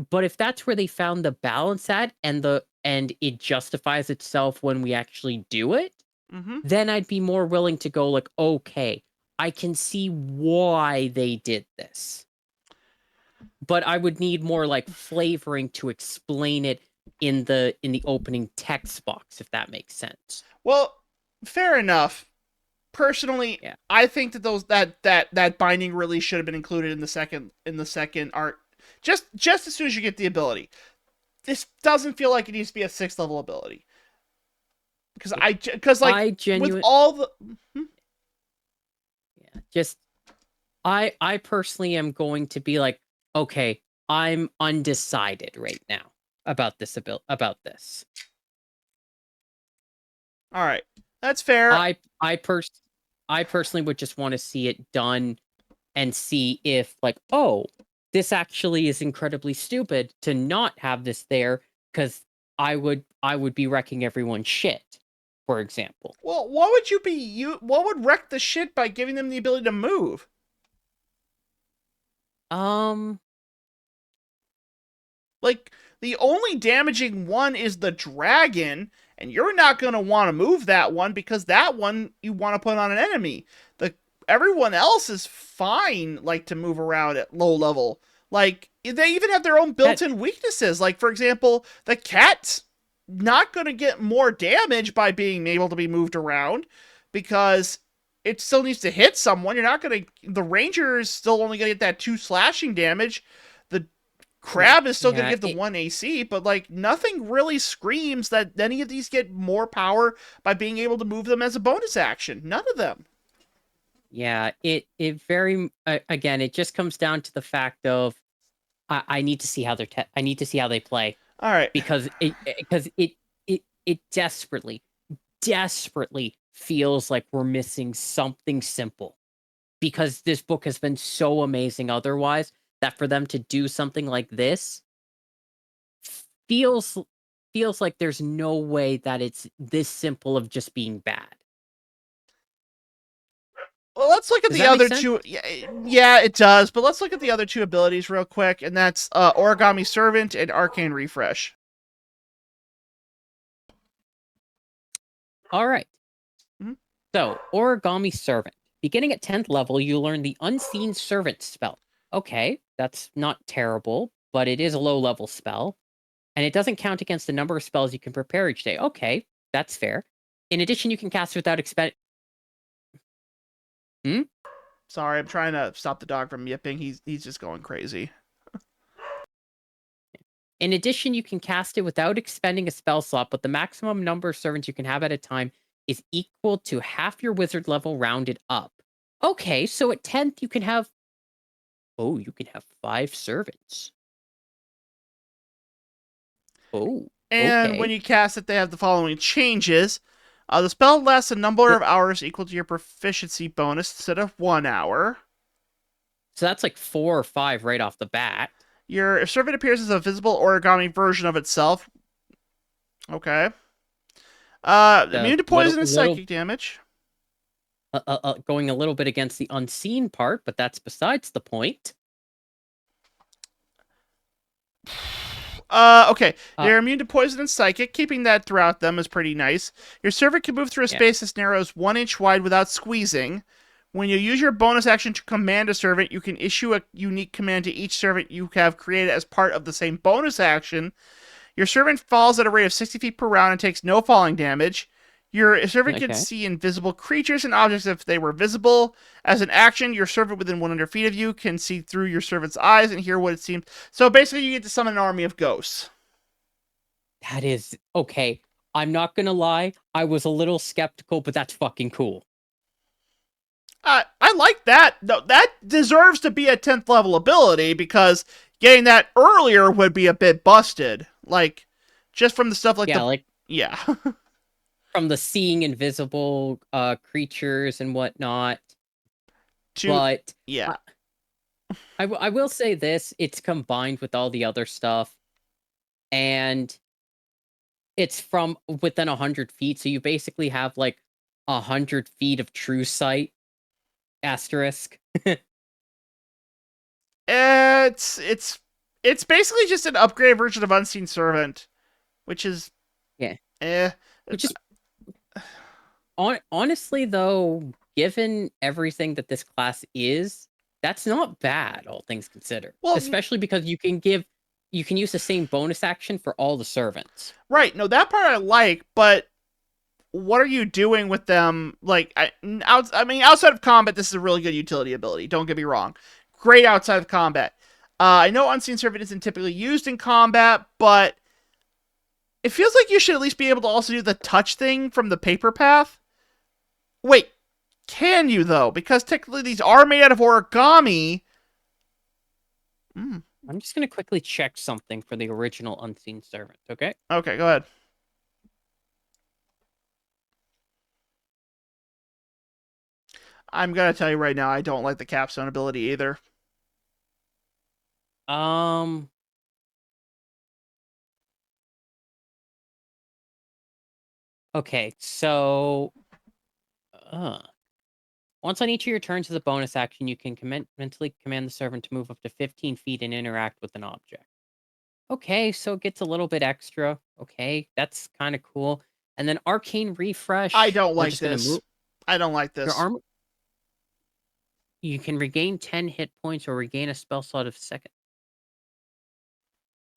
but if that's where they found the balance at and it justifies itself when we actually do it,
Mm-hmm.
then I'd be more willing to go like, okay, I can see why they did this. But I would need more like flavoring to explain it in the opening text box, if that makes sense.
Well, fair enough. Personally,
Yeah.
I think that that binding really should have been included in the second art. Just as soon as you get the ability. This doesn't feel like it needs to be a 6th level ability. Because like
I
with
genuine
all the
Yeah, just I personally am going to be like, okay, I'm undecided right now about about this.
All right. That's fair.
I I pers I personally would just want to see it done and see if like, oh, this actually is incredibly stupid to not have this there, because I would be wrecking everyone's shit, for example.
Well, what would wreck the shit by giving them the ability to move?
Um,
Like the only damaging one is the dragon, and you're not going to want to move that one because that one you want to put on an enemy. The Everyone else is fine like to move around at low level. Like they even have their own built-in weaknesses. Like for example, the cat's not going to get more damage by being able to be moved around because it still needs to hit someone. You're not going to the ranger is still only going to get that 2 slashing damage. The crab is still going to
yeah,
give the 1 AC, but like nothing really screams that any of these get more power by being able to move them as a bonus action. None of them.
yeah, it very again, it just comes down to the fact of I need to see how I need to see how they play,
All right.
because it desperately feels like we're missing something simple, because this book has been so amazing otherwise, that for them to do something like this feels like there's no way that it's this simple of just being bad.
Well, let's look at
Does
the
that make
other
sense?
two. Yeah, it does. But let's look at the other 2 abilities real quick, and that's Origami Servant and Arcane Refresh.
All right.
Mhm.
So, Origami Servant. Beginning at 10th level, you learn the Unseen Servant spell. Okay, that's not terrible, but it is a low-level spell. And it doesn't count against the number of spells you can prepare each day. Okay, that's fair. In addition, you can cast without expense. Hmm?
Sorry, I'm trying to stop the dog from yipping. He's just going crazy.
In addition, you can cast it without expending a spell slot, but the maximum number of servants you can have at a time is equal to half your wizard level rounded up. Okay, so at 10th, you can have. Oh, you can have 5 servants. Oh,
And when
okay.
you cast it, they have the following changes. The spell lasts a number
Th-
of hours equal to your proficiency bonus instead of 1 hour.
So that's like 4 or 5 right off the bat.
Your servant appears as a visible origami version of itself. Okay.
The
Immune to
little,
poison and
little,
psychic damage.
going a little bit against the unseen part, but that's besides the point.
Okay.
Uh,
They're immune to poison and psychic. Keeping that throughout them is pretty nice. Your servant can move through a
yeah.
space as narrow as 1 inch wide without squeezing. When you use your bonus action to command a servant, you can issue a unique command to each servant you have created as part of the same bonus action. Your servant falls at a rate of 60 feet per round and takes no falling damage. Your servant can
Okay.
see invisible creatures and objects if they were visible. As an action, your servant within 100 feet of you can see through your servant's eyes and hear what it seems. So basically, you get to summon an army of ghosts.
That is okay. I'm not gonna lie. I was a little skeptical, but that's fucking cool.
I like that. No, that deserves to be a 10th level ability because getting that earlier would be a bit busted. Like, just from the stuff like
Yeah,
the.
like
Yeah.
from the seeing invisible creatures and whatnot.
to.
But
Yeah.
I, I will say this: it's combined with all the other stuff, and it's from within 100 feet. So you basically have like 100 feet of true sight. Asterisk.
It's basically just an upgraded version of Unseen Servant, which is
Yeah.
eh.
Which is honestly though, given everything that this class is, that's not bad, all things considered.
Well,
Especially because you can use the same bonus action for all the servants.
right. No, that part I like, but what are you doing with them? Like, I mean, outside of combat, this is a really good utility ability. Don't get me wrong. Great outside of combat. I know Unseen Servant isn't typically used in combat, but it feels like you should at least be able to also do the touch thing from the paper path. Wait, can you though? Because technically these are made out of origami.
I'm just gonna quickly check something for the original Unseen Servant, okay?
Okay, go ahead. I'm gonna tell you right now, I don't like the capstone ability either.
Um okay, so uh once on each of your turns as a bonus action, you can mentally command the servant to move up to 15 feet and interact with an object. Okay, so it gets a little bit extra. Okay, that's kind of cool. And then Arcane
I
Refresh,
don't
we're
like
just going to
this.
move
I don't like
your
this.
arm. You can regain 10 hit points or regain a spell slot of second.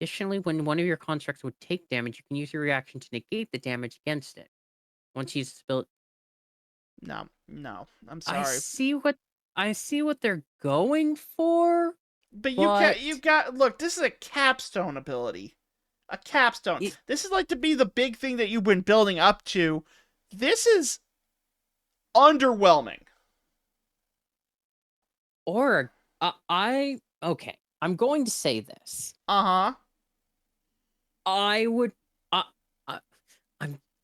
Additionally, when one of your constructs would take damage, you can use your reaction to negate the damage against it. Once you spill,
No, I'm
I
sorry.
see what they're going for,
But you
but
can't. You got look. This is a capstone ability. A capstone.
it,
This is like to be the big thing that you've been building up to. This is underwhelming.
or I okay. I'm going to say this.
Uh huh.
I would. Uh, uh,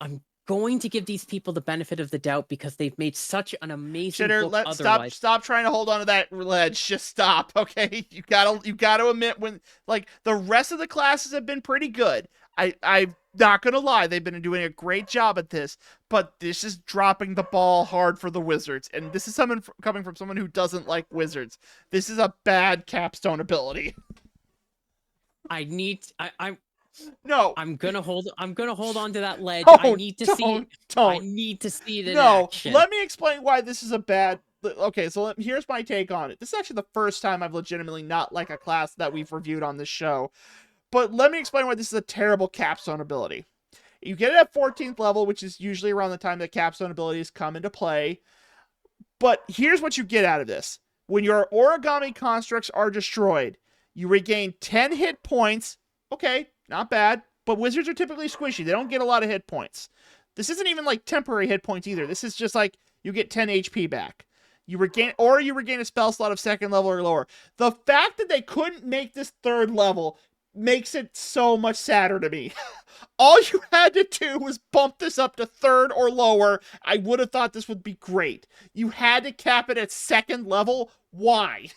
I'm going to give these people the benefit of the doubt because they've made such an amazing
Shitter,
book. Otherwise,
stop trying to hold on to that ledge. Just stop, okay? You gotta admit when like the rest of the classes have been pretty good. I'm not gonna lie, they've been doing a great job at this, but this is dropping the ball hard for the Wizards, and this is someone coming from someone who doesn't like Wizards. This is a bad capstone ability.
I need. I'm
No.
I'm gonna hold on to that ledge. I
Don't,
need to see it.
don't,
I
don't.
need to see it in
No,
action.
let me explain why this is a bad. Okay, so here's my take on it. This is actually the first time I've legitimately not like a class that we've reviewed on this show. But let me explain why this is a terrible capstone ability. You get it at 14th level, which is usually around the time that capstone abilities come into play. But here's what you get out of this. When your origami constructs are destroyed, you regain 10 hit points. Okay, not bad. But wizards are typically squishy. They don't get a lot of hit points. This isn't even like temporary hit points either. This is just like you get 10 HP back. You regain a spell slot of 2nd level or lower. The fact that they couldn't make this 3rd level makes it so much sadder to me. All you had to do was bump this up to 3rd or lower. I would have thought this would be great. You had to cap it at 2nd level. Why?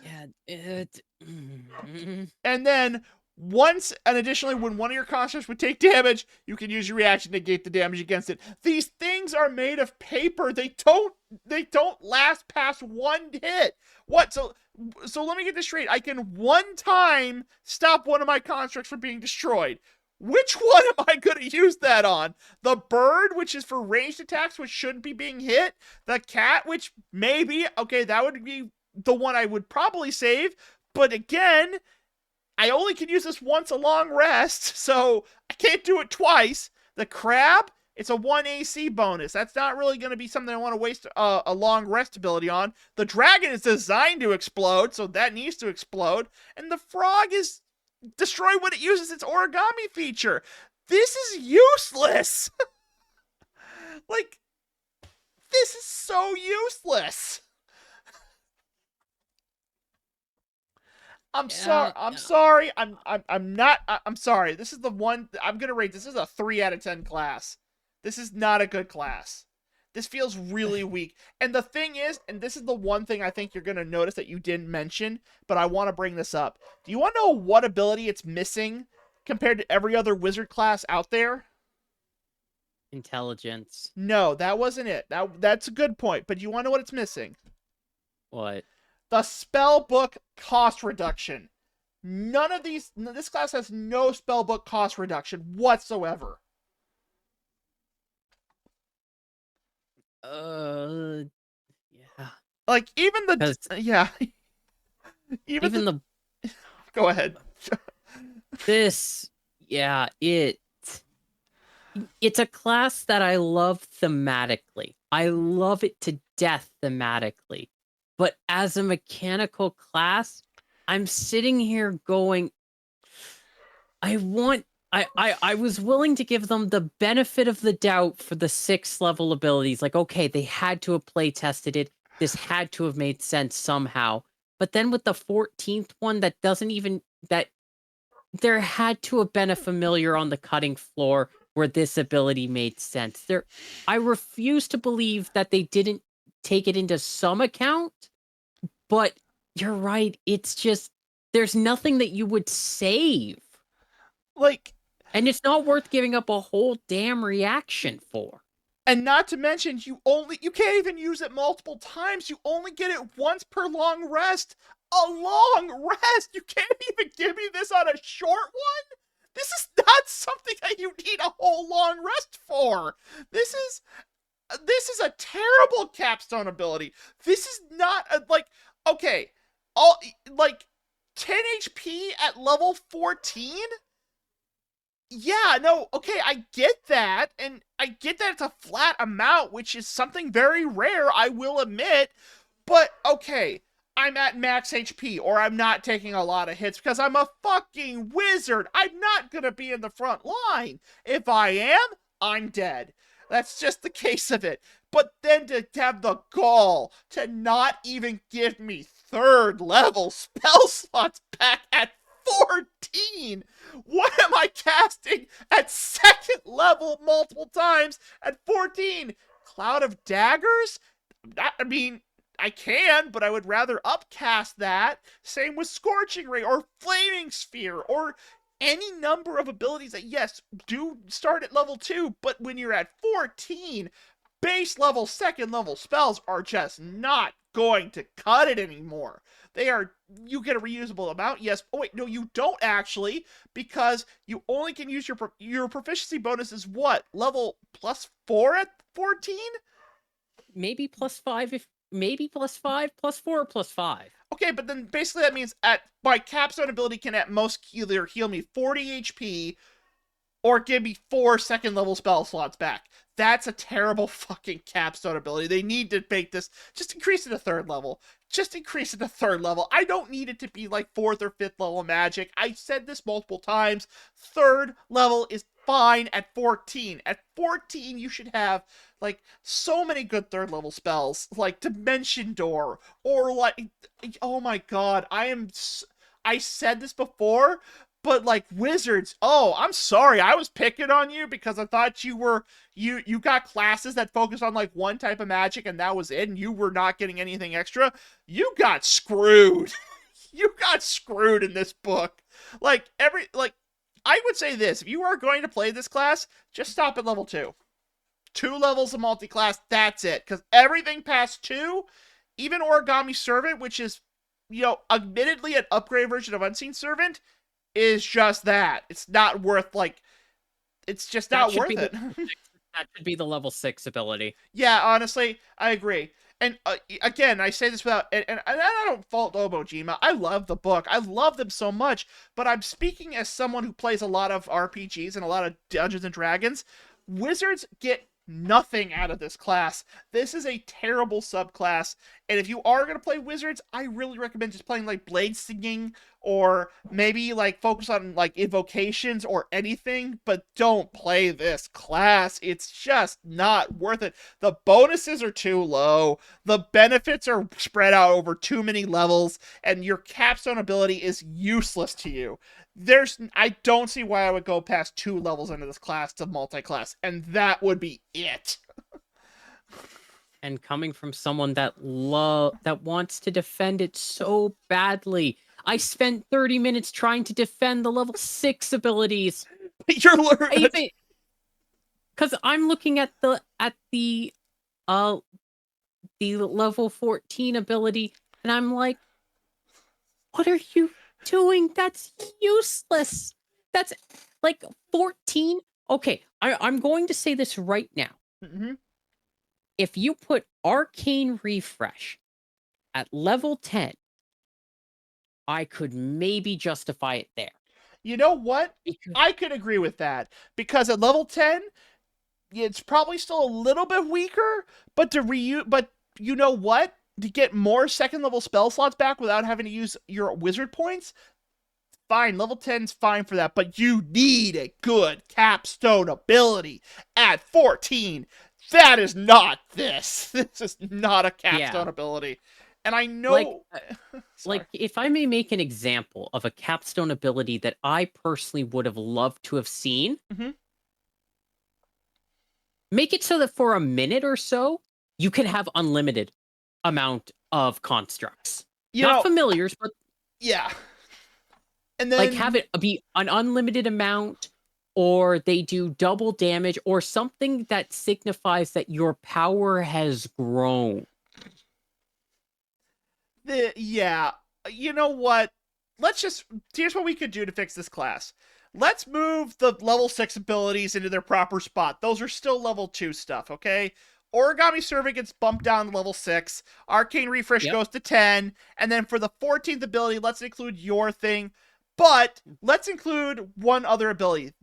Yeah,
And then additionally, when one of your constructs would take damage, you can use your reaction to negate the damage against it. These things are made of paper. They don't last past 1 hit. What? So let me get this straight. I can 1 time stop one of my constructs from being destroyed. Which one am I going to use that on? The bird, which is for ranged attacks, which shouldn't be being hit. The cat, which maybe, okay, that would be the one I would probably save. But again, I only can use this once a long rest, so I can't do it twice. The crab, it's a 1 AC bonus. That's not really going to be something I want to waste a long rest ability on. The dragon is designed to explode, so that needs to explode. And the frog is destroy when it uses its origami feature. This is useless. Like, this is so useless. I'm sorry. I'm sorry. I'm not. I'm sorry. This is the one I'm gonna rate. This is a 3 out of 10 class. This is not a good class. This feels really weak. And the thing is, and this is the one thing I think you're gonna notice that you didn't mention, but I want to bring this up. Do you want to know what ability it's missing compared to every other wizard class out there?
Intelligence.
No, that wasn't it. That's a good point. But you want to know what it's missing?
What?
The spellbook cost reduction. This class has no spellbook cost reduction whatsoever.
Yeah.
Like, even the, yeah. Even the, go ahead.
It's a class that I love thematically. I love it to death thematically. But as a mechanical class, I'm sitting here going, I was willing to give them the benefit of the doubt for the 6th level abilities. Like, okay, they had to have play tested it. This had to have made sense somehow. But then with the 14th one, that there had to have been a familiar on the cutting floor where this ability made sense. I refuse to believe that they didn't take it into some account. But you're right. It's just, there's nothing that you would save.
Like,
and it's not worth giving up a whole damn reaction for.
And not to mention, you can't even use it multiple times. You only get it once per long rest. A long rest? You can't even give me this on a short one? This is not something that you need a whole long rest for. This is a terrible capstone ability. This is not okay, 10 HP at level 14? Yeah, no, okay, I get that, and I get that it's a flat amount, which is something very rare, I will admit, but okay, I'm at max HP, or I'm not taking a lot of hits because I'm a fucking wizard. I'm not gonna be in the front line. If I am, I'm dead. That's just the case of it. But then to have the gall to not even give me 3rd level spell slots back at 14. What am I casting at 2nd level multiple times at 14? Cloud of Daggers? I can, but I would rather upcast that. Same with Scorching Ray or Flaming Sphere or any number of abilities that, yes, do start at level 2, but when you're at 14, base level, 2nd level spells are just not going to cut it anymore. They are you get a reusable amount. Yes. Oh wait, no, you don't actually, because you only can use your proficiency bonus is what, level +4 at 14?
Maybe +5 if maybe +5, +4, +5.
Okay, but then basically that means at my capstone ability can at most either heal me 40 HP or give me 4 second level spell slots back. That's a terrible fucking capstone ability. They need to make this, just increase it to 3rd level. Just increase it to 3rd level. I don't need it to be like 4th or 5th level magic. I said this multiple times. 3rd level is fine at 14. At 14, you should have like so many good 3rd level spells, like Dimension Door, or like, oh my god, I said this before, but like wizards, oh, I'm sorry, I was picking on you because I thought you got classes that focus on like one type of magic and that was it, and you were not getting anything extra. You got screwed. You got screwed in this book. I would say this: if you are going to play this class, just stop at level 2. 2 levels of multi-class, that's it. Because everything past 2, even Origami Servant, which is, admittedly an upgrade version of Unseen Servant, is just that. It's not worth, it's just not worth it.
That should be the level 6 ability.
Yeah, honestly, I agree. And again, I say this without, and I don't fault Obojima. I love the book. I love them so much, but I'm speaking as someone who plays a lot of RPGs and a lot of Dungeons and Dragons. Wizards get nothing out of this class. This is a terrible subclass, and if you are going to play wizards, I really recommend just playing like blade singing, or maybe like focus on like invocations or anything, but don't play this class. It's just not worth it. The bonuses are too low, the benefits are spread out over too many levels, and your capstone ability is useless to you. I don't see why I would go past 2 levels into this class to multi-class, and that would be it.
And coming from someone that wants to defend it so badly, I spent 30 minutes trying to defend the level 6 abilities.
You're learning,
because I'm looking at the level 14 ability, and I'm like, what are you doing? That's useless. That's like 14. Okay, I'm going to say this right now.
Mm-hmm.
If you put Arcane Refresh at level 10, I could maybe justify it there.
You know what? I could agree with that, because at level 10, it's probably still a little bit weaker, but you know what? To get more 2nd level spell slots back without having to use your wizard points, fine, level 10's fine for that, but you need a good capstone ability at 14. That is not this. This is not a capstone ability. And I know...
like, if I may make an example of a capstone ability that I personally would have loved to have seen, make it so that for a minute or so, you can have unlimited amount of constructs. Not familiars, but...
Yeah. And then...
like, have it be an unlimited amount, or they do double damage, or something that signifies that your power has grown.
Yeah. You know what? Here's what we could do to fix this class. Let's move the level 6 abilities into their proper spot. Those are still level 2 stuff, okay? Origami Servant gets bumped down to level 6. Arcane Refresh goes to 10. And then for the 14th ability, let's include your thing. But let's include one other ability.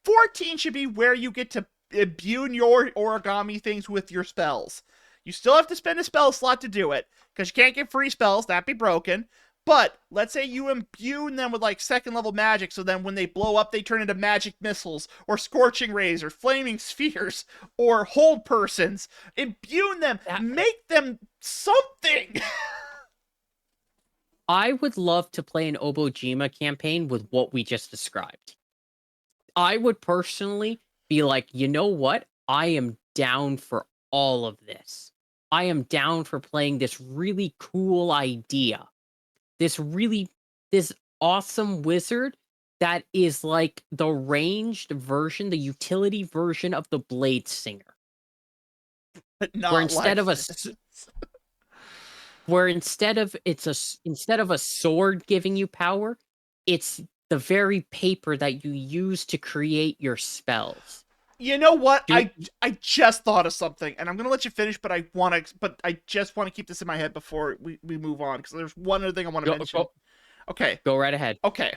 14 should be where you get to imbue your origami things with your spells. You still have to spend a spell slot to do it, because you can't get free spells. That'd be broken. But let's say you imbue them with like 2nd level magic, so then when they blow up, they turn into magic missiles, or scorching rays, or flaming spheres, or hold persons. Imbue them, make them something.
I would love to play an Obojima campaign with what we just described. I would personally be like, you know what? I am down for all of this. I am down for playing this really cool idea. This awesome wizard that is like the ranged version, the utility version of the Blade Singer.
But not
where instead
like
of a... where instead of a sword giving you power, it's the very paper that you use to create your spells.
You know what?
Do
I just thought of something, and I'm gonna let you finish, but I just want to keep this in my head before we move on, because there's one other thing I want to mention. Okay,
go right ahead.
okay.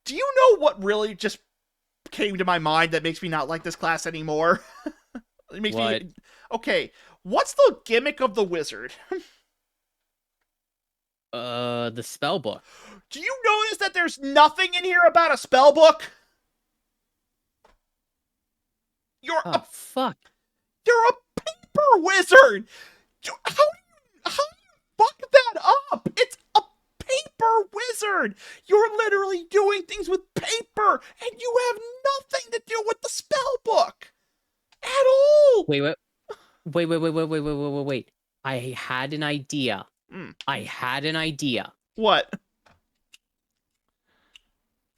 Do you know what really just came to my mind that makes me not like this class anymore? It makes
What?
me okay. What's the gimmick of the wizard?
The spell book.
Do you notice that there's nothing in here about a spell book? You're
Oh,
a
fuck.
you're a paper wizard. How do you fuck that up? It's a paper wizard. You're literally doing things with paper, and you have nothing to do with the spell book at all.
Wait. I had an idea. I had an idea.
What?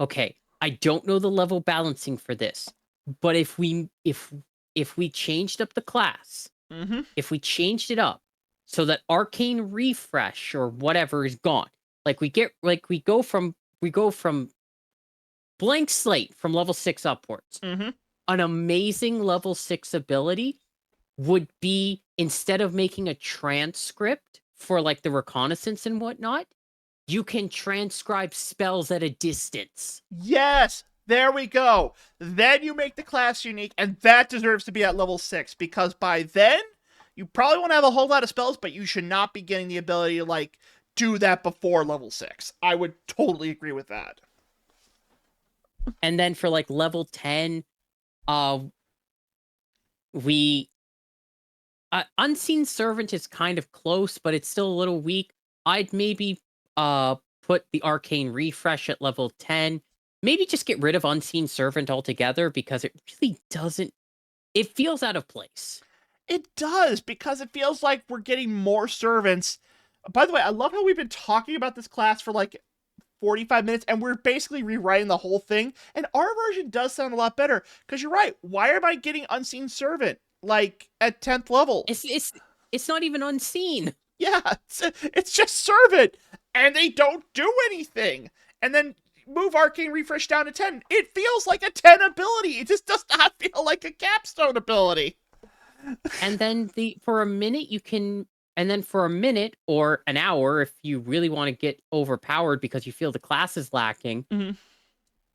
Okay, I don't know the level balancing for this, but if we changed up the class, if we changed it up so that arcane refresh or whatever is gone, like we go from blank slate from level 6 upwards. An amazing level 6 ability would be, instead of making a transcript for like the reconnaissance and whatnot, you can transcribe spells at a distance.
Yes, there we go. Then you make the class unique, and that deserves to be at level 6, because by then you probably won't have a whole lot of spells, but you should not be getting the ability to like do that before level 6. I would totally agree with that.
And then for like level 10, Unseen Servant is kind of close, but it's still a little weak. I'd maybe put the Arcane Refresh at level 10. Maybe just get rid of Unseen Servant altogether, because it really doesn't... It feels out of place.
It does, because it feels like we're getting more servants. By the way, I love how we've been talking about this class for like 45 minutes, and we're basically rewriting the whole thing. And our version does sound a lot better, because you're right. Why am I getting Unseen Servant like at 10th level?
It's not even unseen.
Yeah, it's just servant, and they don't do anything. And then move Arcane Refresh down to 10. It feels like a 10 ability. It just does not feel like a capstone ability.
And then for a minute or an hour, if you really want to get overpowered because you feel the class is lacking,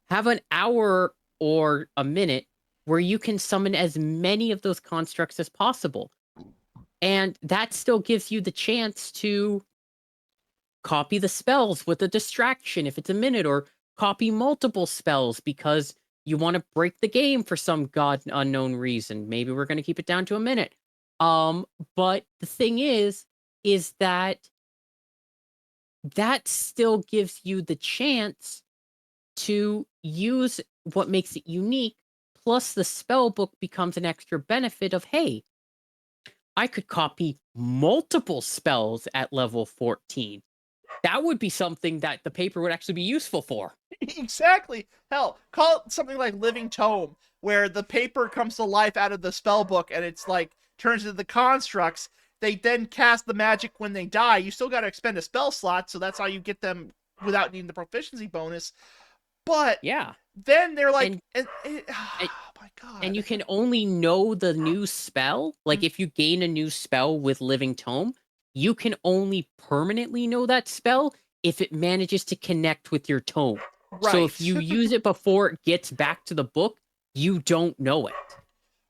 have an hour or a minute where you can summon as many of those constructs as possible. And that still gives you the chance to copy the spells with a distraction if it's a minute, or copy multiple spells because you want to break the game for some god unknown reason. Maybe we're going to keep it down to a minute. But the thing is that still gives you the chance to use what makes it unique, plus the spell book becomes an extra benefit of, hey, I could copy multiple spells at level 14. That would be something that the paper would actually be useful for.
Exactly. Hell, call it something like Living Tome, where the paper comes to life out of the spell book, and it's like turns into the constructs. They then cast the magic when they die. You still got to expend a spell slot, so that's how you get them without needing the proficiency bonus. But
yeah,
then they're like, oh my god!
And you can only know the new spell. Like if you gain a new spell with Living Tome, you can only permanently know that spell if it manages to connect with your tome.
Right.
So if you use it before it gets back to the book, you don't know it.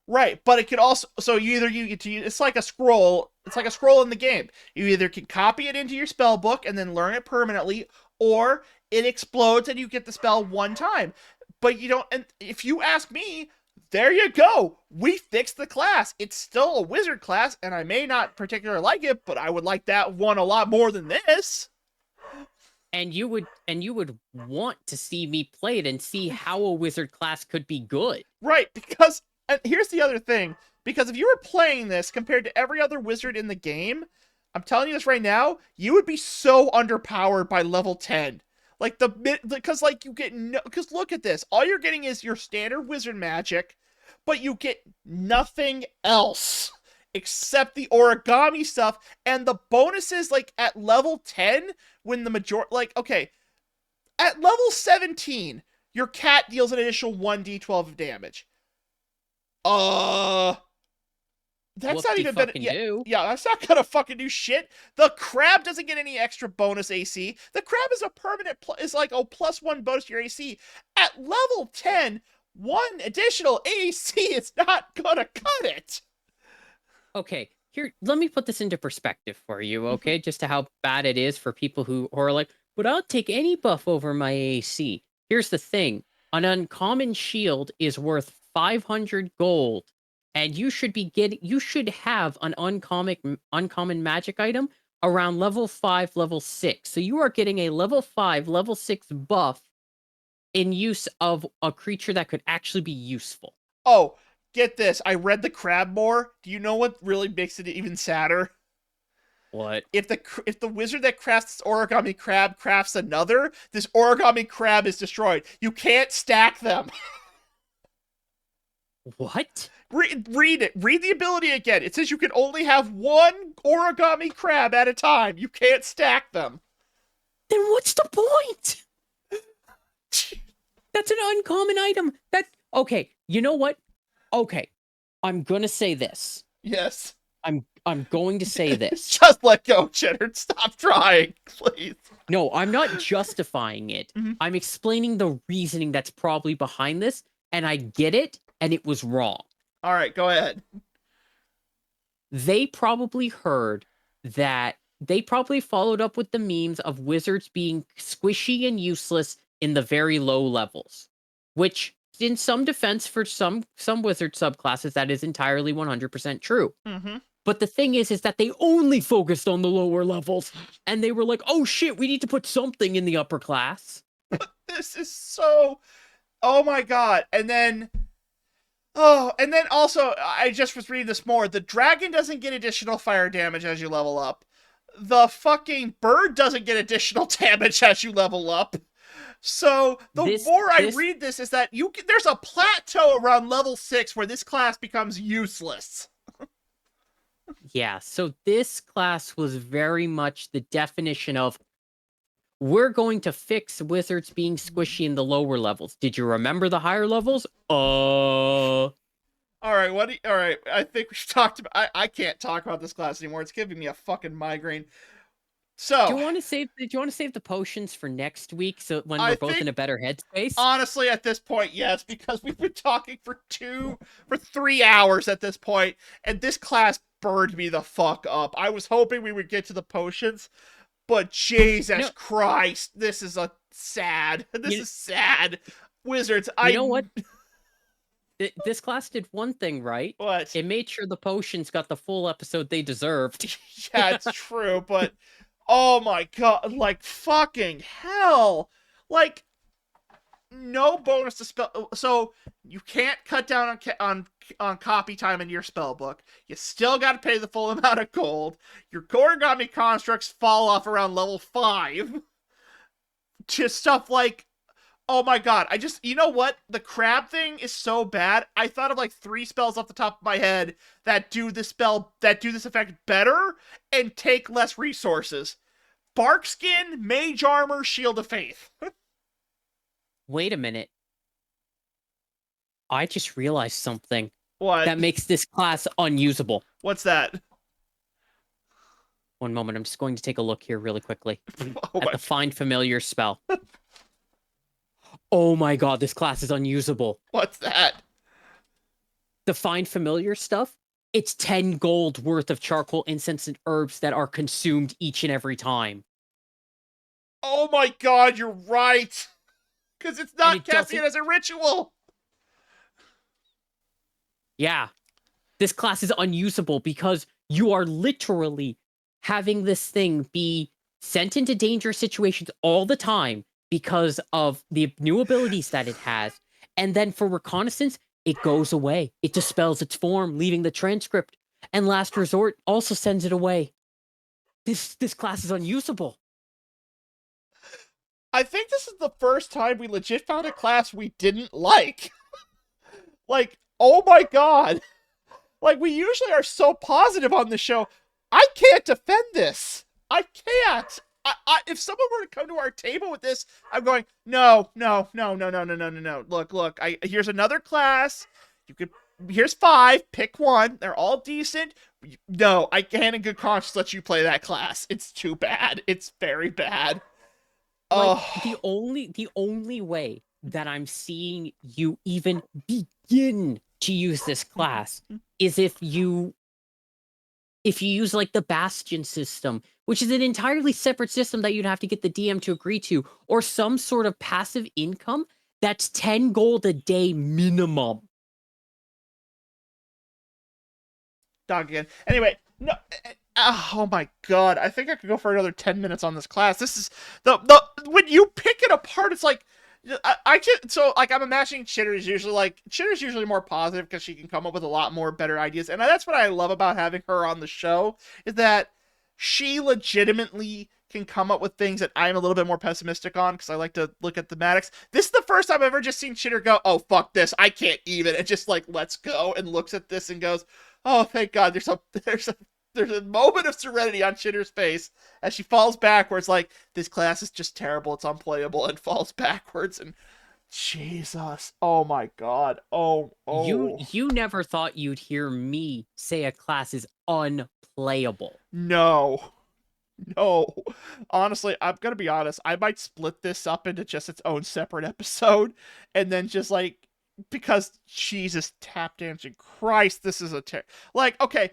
Right, but it could also, so you get to use, it's like a scroll in the game. You either can copy it into your spell book and then learn it permanently, or it explodes and you get the spell one time. But you don't, and if you ask me, there you go. We fixed the class. It's still a wizard class, and I may not particularly like it, but I would like that one a lot more than this.
And you would want to see me play it and see how a wizard class could be good.
Right, because, and here's the other thing, because if you were playing this compared to every other wizard in the game, I'm telling you this right now, you would be so underpowered by level 10. Like because like you get no, because look at this, all you're getting is your standard wizard magic, but you get nothing else. except the origami stuff and the bonuses, like, at level 10, when the majority, like, okay, at level 17, your cat deals an additional 1d12 of damage. That's not even better. Yeah,
do.
yeah, that's not gonna fucking do shit. The crab doesn't get any extra bonus AC. The crab is a permanent, is like a +1 bonus to your AC. At level 10, 1 additional AC is not gonna cut it.
Okay, here, let me put this into perspective for you, okay? Just to how bad it is for people who are like, but I'll take any buff over my AC. Here's the thing. An uncommon shield is worth 500 gold, and you should have an uncommon magic item around level 5, level 6. So you are getting a level 5, level 6 buff in use of a creature that could actually be useful.
Oh, get this. I read the crab more. Do you know what really makes it even sadder?
What?
If the wizard that crafts this origami crab crafts another, this origami crab is destroyed. You can't stack them.
What?
Read it. Read the ability again. It says you can only have one origami crab at a time. You can't stack them.
Then what's the point? That's an uncommon item. Okay, you know what? Okay, I'm gonna say this.
Yes.
I'm going to say this.
Just let go, Cheddar. Stop trying, please.
No, I'm not justifying it.
Mhm.
I'm explaining the reasoning that's probably behind this, and I get it, and it was wrong.
All right, go ahead.
They probably heard that they probably followed up with the memes of wizards being squishy and useless in the very low levels, which in some defense for some wizard subclasses that is entirely 100% true.
Mm-hmm.
But the thing is that they only focused on the lower levels, and they were like, "Oh shit, we need to put something in the upper class."
This is so. Oh my god! And then. Oh, and then also, I just was reading this more. The dragon doesn't get additional fire damage as you level up. The fucking bird doesn't get additional damage as you level up. So the more I read this, is that there's a plateau around level 6 where this class becomes useless.
Yeah, so this class was very much the definition of, we're going to fix wizards being squishy in the lower levels. Did you remember the higher levels?
All right, all right, I think we've talked about. I can't talk about this class anymore. It's giving me a fucking migraine. So,
do you want to save the potions for next week, so when we're both in a better headspace?
Honestly, at this point, yes, because we've been talking for 3 hours at this point, and this class burned me the fuck up. I was hoping we would get to the potions, but Jesus Christ, this is sad. This is sad. Wizards,
you know what? This class did one thing right.
What?
It made sure the potions got the full episode they deserved.
Yeah, it's true, but oh my god, like fucking hell. Like, no bonus to spell. So you can't cut down on copy time in your spell book. You still got to pay the full amount of gold. Your origami constructs fall off around level 5. Just stuff like, oh my god, you know what? The crab thing is so bad. I thought of like 3 spells off the top of my head that do this effect better and take less resources. Bark Skin, Mage Armor, Shield of Faith.
Wait a minute. I just realized something.
What?
That makes this class unusable.
What's that?
One moment, I'm just going to take a look here really quickly.
Oh
at the Find Familiar spell. Oh my god, this class is unusable.
What's that?
The Find Familiar stuff, it's 10 gold worth of charcoal, incense, and herbs that are consumed each and every time.
Oh my god, you're right! Because it's not casting it as a ritual!
Yeah. This class is unusable because you are literally having this thing be sent into dangerous situations all the time because of the new abilities that it has. And then for reconnaissance, it goes away. It dispels its form, leaving the transcript. And Last Resort also sends it away. This class is unusable.
I think this is the first time we legit found a class we didn't like. Like, oh my god. Like, we usually are so positive on the show. I can't defend this. I can't. If someone were to come to our table with this, I'm going, no. Look. Here's another class. Here's 5. Pick one. They're all decent. No, I can't in good conscience let you play that class. It's too bad. It's very bad.
Like,
Oh,
the only way that I'm seeing you even begin to use this class is if you use like the Bastion system, which is an entirely separate system that you'd have to get the DM to agree to, or some sort of passive income that's 10 gold a day minimum.
dog again. Anyway, no. Oh my god! I think I could go for another 10 minutes on this class. This is the when you pick it apart, it's like I just so like I'm imagining Chitter's usually more positive because she can come up with a lot more better ideas, and that's what I love about having her on the show is that she legitimately can come up with things that I'm a little bit more pessimistic on because I like to look at thematics. This is the first time I've ever just seen Chitter go, "Oh fuck this, I can't even," and just like lets go and looks at this and goes, "Oh thank God, there's a moment of serenity on Chitter's face as she falls backwards like, this class is just terrible, it's unplayable," and falls backwards. And Jesus, oh my God,
You never thought you'd hear me say a class is unplayable.
no. Honestly, I'm gonna be honest, I might split this up into just its own separate episode and then just like, because Jesus, tap dancing Christ, this is like, okay,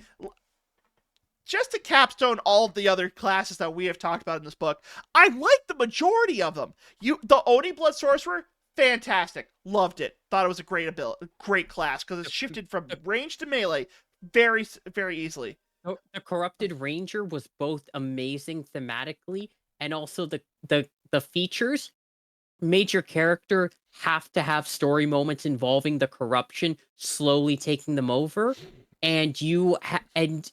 just to capstone all of the other classes that we have talked about in this book, I like the majority of them. The Oni Blood Sorcerer, fantastic. Loved it. Thought it was a great class because it shifted from range to melee very, very easily.
The Corrupted Ranger was both amazing thematically and also the features made your character have to have story moments involving the corruption slowly taking them over, and and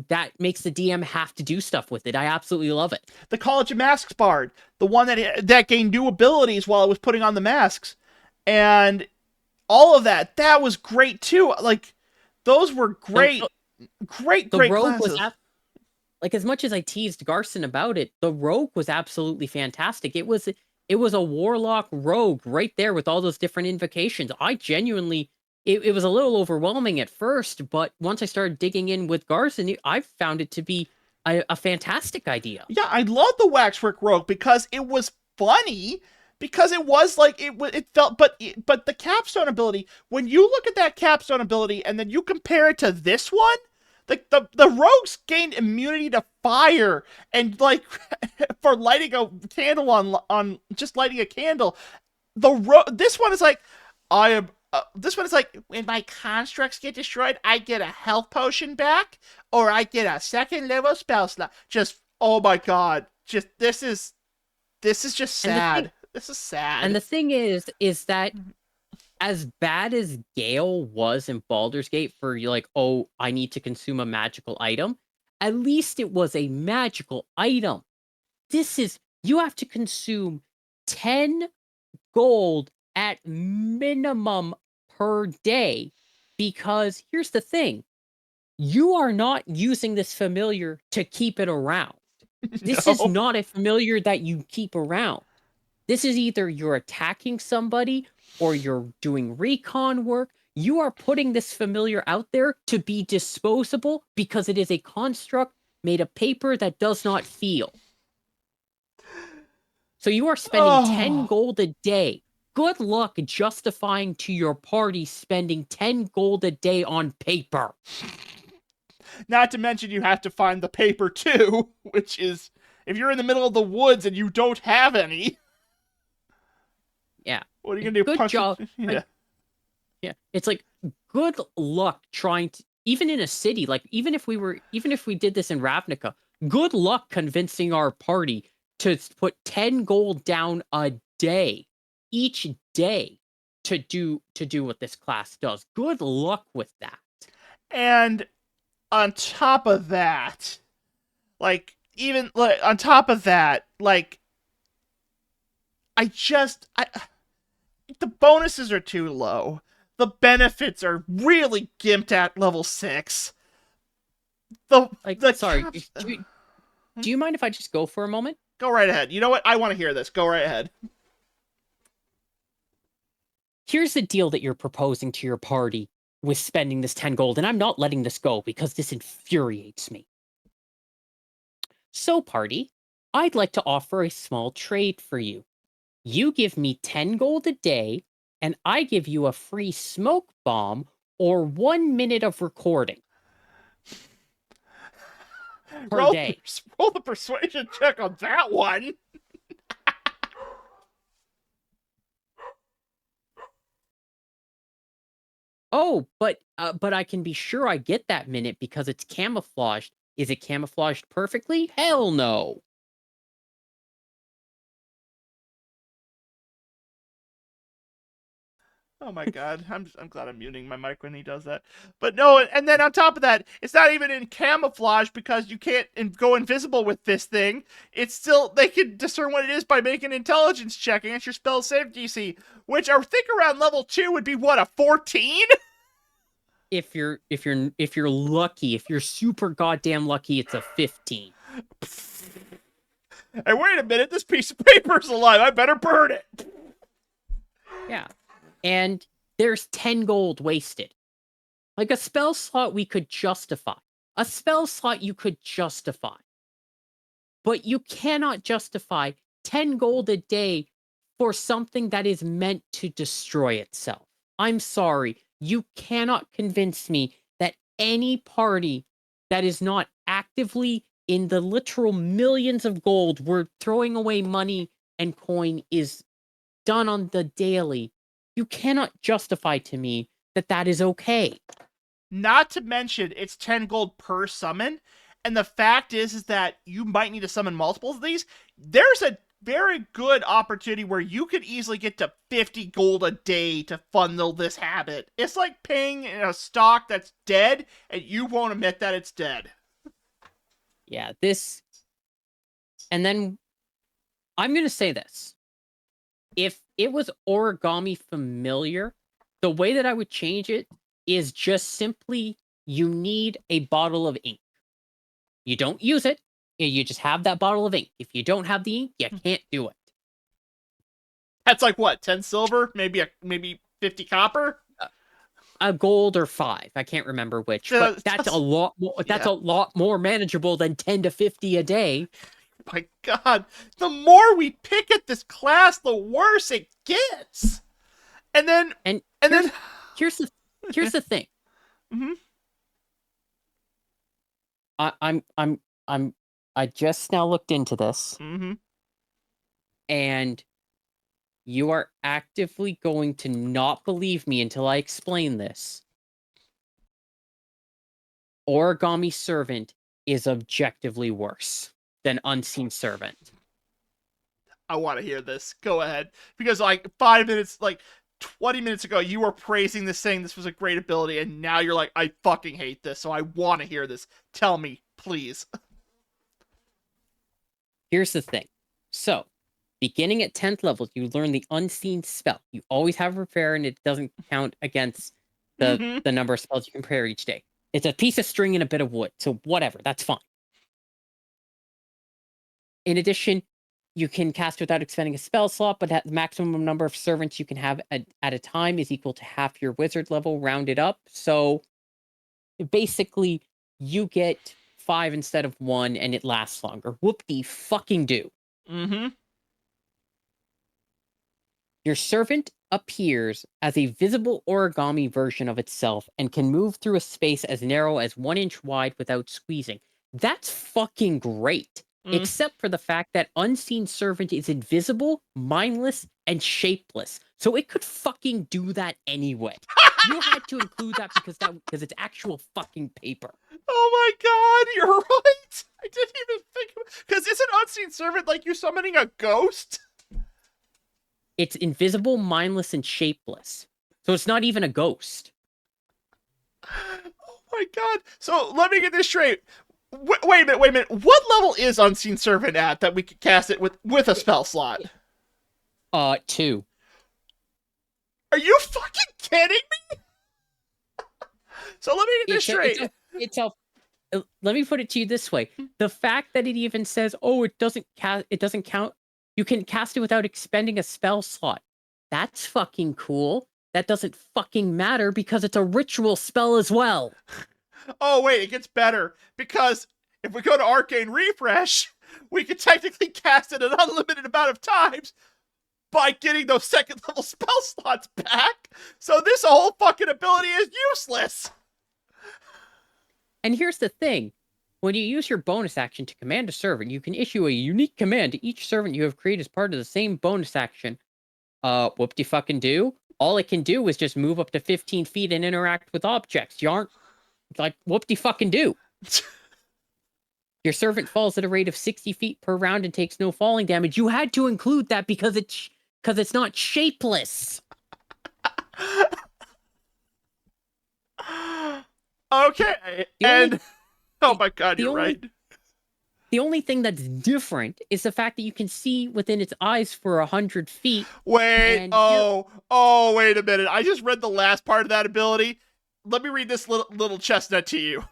that makes the DM have to do stuff with it. I absolutely love it.
The College of Masks Bard, the one that gained new abilities while it was putting on the masks, and all of that was great too. Like, those were great, great
rogue
classes.
Like, as much as I teased Garson about it, the rogue was absolutely fantastic. It was a warlock rogue right there with all those different invocations. I genuinely, it was a little overwhelming at first, but once I started digging in with Garson, I found it to be a fantastic idea.
Yeah, I love the Waxwork Rogue because it was funny, because it was like it felt, but the capstone ability, when you look at that capstone ability and then you compare it to this one, the rogues gained immunity to fire and like for lighting a candle on just lighting a candle. This one is like, this one is like, when my constructs get destroyed, I get a health potion back, or I get a second level spell slot. Just, oh my God, just this is just sad. This is sad.
And the thing is that as bad as Gale was in Baldur's Gate for like, oh, I need to consume a magical item, at least it was a magical item. This is, you have to consume 10 gold at minimum per day, because here's the thing, you are not using this familiar to keep it around. This is not a familiar that you keep around. This is either you're attacking somebody or you're doing recon work. You are putting this familiar out there to be disposable because it is a construct made of paper that does not feel. So you are spending 10 gold a day. Good luck justifying to your party spending 10 gold a day on paper.
Not to mention you have to find the paper too, which is, if you're in the middle of the woods and you don't have any.
Yeah.
What are you going to do?
Good job.
Yeah.
Yeah. It's like, good luck trying to, even in a city, like even if we did this in Ravnica, good luck convincing our party to put 10 gold down a day, each day, to do what this class does. Good luck with that.
And on top of that, the bonuses are too low. the benefits are really gimped at level 6.
Sorry, do you mind if I just go for a moment?
Go right ahead. You know what? I want to hear this. Go right ahead.
Here's the deal that you're proposing to your party with spending this 10 gold, and I'm not letting this go because this infuriates me. So, party, I'd like to offer a small trade for you. You give me 10 gold a day, and I give you a free smoke bomb or 1 minute of recording per day.
Roll the persuasion check on that one.
Oh, but I can be sure I get that minute because it's camouflaged. Is it camouflaged perfectly? Hell no.
Oh my god, I'm glad I'm muting my mic when he does that. But no, and then on top of that, it's not even in camouflage because you can't go invisible with this thing. It's still, they can discern what it is by making an intelligence check against your spell save DC, which I think around level 2 would be what, a 14?
If you're lucky, if you're super goddamn lucky, it's a 15.
Hey, wait a minute, this piece of paper's alive. I better burn it.
Yeah. And there's 10 gold wasted. Like a spell slot we could justify. A spell slot you could justify. But you cannot justify 10 gold a day for something that is meant to destroy itself. I'm sorry. You cannot convince me that any party that is not actively in the literal millions of gold we're throwing away money and coin is done on the daily. You cannot justify to me that that is okay.
Not to mention, it's 10 gold per summon. And the fact is that you might need to summon multiples of these. There's a very good opportunity where you could easily get to 50 gold a day to funnel this habit. It's like paying a stock that's dead, and you won't admit that it's dead.
Yeah, this... And then, I'm going to say this. If it was Origami Familiar, the way that I would change it is just simply, you need a bottle of ink. You don't use it, you just have that bottle of ink. If you don't have the ink, you can't do it.
That's like what, 10 silver? Maybe 50 copper?
A gold or 5. I can't remember which, but that's a lot more, that's a lot more manageable than 10 to 50 a day.
My god, the more we pick at this class, the worse it gets. And then
here's the thing.
Mm-hmm.
I just now looked into this.
Mm-hmm.
And you are actively going to not believe me until I explain this. Origami Servant is objectively worse than Unseen Servant.
I want to hear this. Go ahead. Because like 5 minutes, like 20 minutes ago, you were praising this, saying this was a great ability, and now you're like, I fucking hate this, so I want to hear this. Tell me, please.
Here's the thing. So, beginning at 10th level, you learn the Unseen spell. You always have repair, and it doesn't count against the number of spells you can prepare each day. It's a piece of string and a bit of wood, so whatever, that's fine. In addition, you can cast without expending a spell slot, but the maximum number of servants you can have at a time is equal to half your wizard level, rounded up. So basically, you get 5 instead of 1, and it lasts longer. Whoop-de-fucking-do.
Mm-hmm.
Your servant appears as a visible origami version of itself and can move through a space as narrow as 1 inch wide without squeezing. That's fucking great. Except for the fact that Unseen Servant is invisible, mindless, and shapeless. So it could fucking do that anyway. You had to include that because it's actual fucking paper.
Oh my god, you're right. I didn't even think of it. Because isn't Unseen Servant like you summoning a ghost?
It's invisible, mindless, and shapeless. So it's not even a ghost.
Oh my god. So let me get this straight. Wait a minute. What level is Unseen Servant at that we could cast it with a spell slot?
2.
Are you fucking kidding me? So let me get this straight.
Let me put it to you this way: the fact that it even says, "Oh, it doesn't count. You can cast it without expending a spell slot." That's fucking cool. That doesn't fucking matter because it's a ritual spell as well.
Oh wait, it gets better because if we go to Arcane Refresh, we can technically cast it an unlimited amount of times by getting those second level spell slots back. So this whole fucking ability is useless.
And here's the thing. When you use your bonus action to command a servant, you can issue a unique command to each servant you have created as part of the same bonus action. Whoop-de-fucking-do. All it can do is just move up to 15 feet and interact with objects. You aren't like whoop-de-fucking-do. Your servant falls at a rate of 60 feet per round and takes no falling damage. You had to include that because it's not shapeless.
Okay. Oh my god, you're right.
The only thing that's different is the fact that you can see within its eyes for 100 feet.
Wait, wait a minute. I just read the last part of that ability. Let me read this little chestnut to you.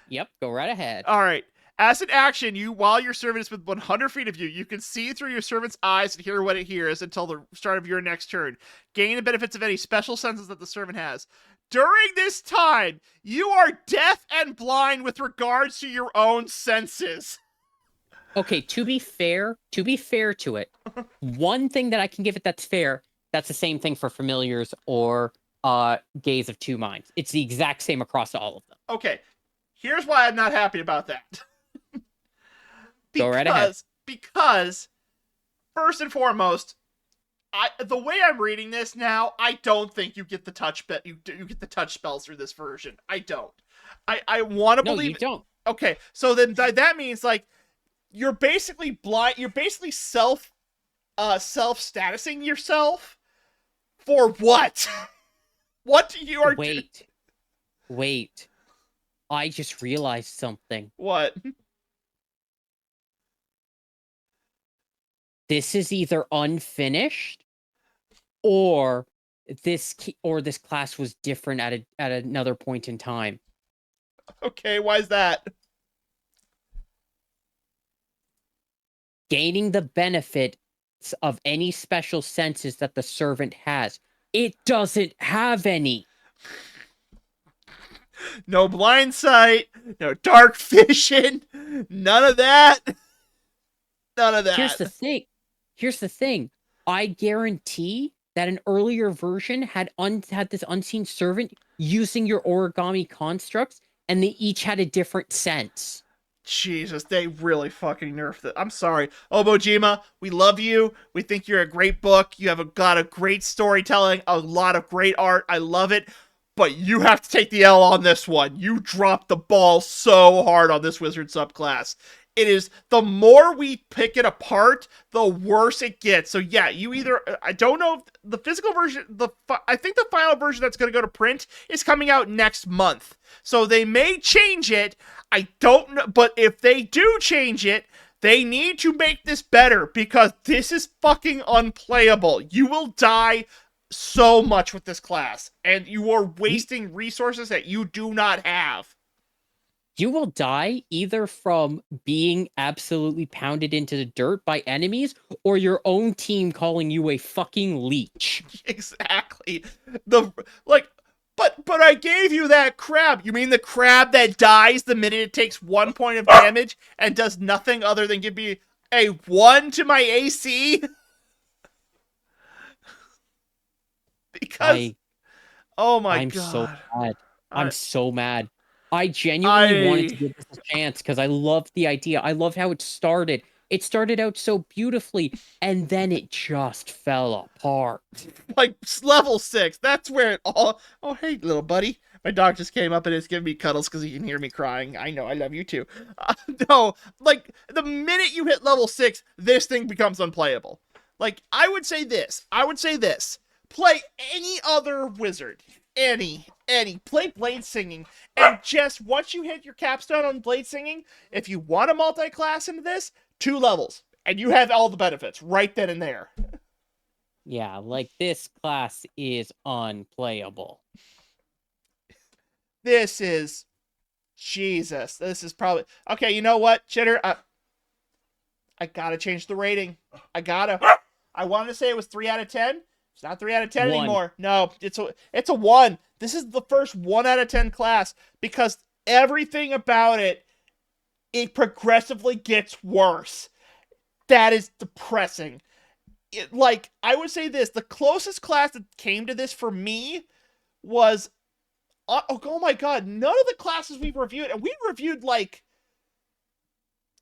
Yep, go right ahead.
All right. As an action, while your servant is within 100 feet of you, you can see through your servant's eyes and hear what it hears until the start of your next turn. Gain the benefits of any special senses that the servant has. During this time, you are deaf and blind with regards to your own senses.
Okay, to be fair to it, one thing that I can give it that's fair, that's the same thing for familiars or Gaze of Two Minds. It's the exact same across all of them.
Okay, here's why I'm not happy about that.
Go right ahead.
Because, first and foremost, the way I'm reading this now, I don't think you get the touch you get the touch spells through this version. I don't. I want to believe
you don't.
Okay, so then that means like you're basically blind. You're basically self statusing yourself for what? What you are?
Wait. I just realized something.
What?
This is either unfinished or this class was different at another point in time.
Okay, why is that?
Gaining the benefit of any special senses that the servant has. It doesn't have any.
No blind sight, no dark vision, none of that. None of that.
Here's the thing. I guarantee that an earlier version had this unseen servant using your origami constructs, and they each had a different sense.
Jesus, they really fucking nerfed it. I'm sorry. Obojima, we love you. We think you're a great book. You have got a great storytelling, a lot of great art. I love it. But you have to take the L on this one. You dropped the ball so hard on this wizard subclass. It is, the more we pick it apart, the worse it gets. So yeah, you either, I don't know if the physical version, I think the final version that's going to go to print is coming out next month. So they may change it. I don't know, but if they do change it, they need to make this better because this is fucking unplayable. You will die so much with this class, and you are wasting resources that you do not have.
You will die either from being absolutely pounded into the dirt by enemies or your own team calling you a fucking leech.
Exactly. But I gave you that crab. You mean the crab that dies the minute it takes 1 point of damage and does nothing other than give me a 1 to my AC? Because oh my
I'm
god.
So mad. I'm so mad. I genuinely wanted to give this a chance because I loved the idea. I love how it started. It started out so beautifully, and then it just fell apart.
Like level 6, that's where it all. Oh, hey, little buddy. My dog just came up and is giving me cuddles because he can hear me crying. I know, I love you too. No, like the minute you hit level 6, this thing becomes unplayable. Like I would say this. Play any other wizard. Any. Play Blade Singing. And just once you hit your capstone on Blade Singing, if you want to multi-class into this, 2 levels. And you have all the benefits right then and there.
Yeah, like this class is unplayable.
This is Jesus. This is probably okay. You know what, Chitter? I gotta change the rating. I gotta. I wanted to say it was 3 out of 10. It's not 3 out of 10
1.
anymore. No, it's a 1. This is the first 1 out of 10 class because everything about it progressively gets worse. That is depressing. Like I would say this: the closest class that came to this for me was oh my god, none of the classes we've reviewed, and we reviewed like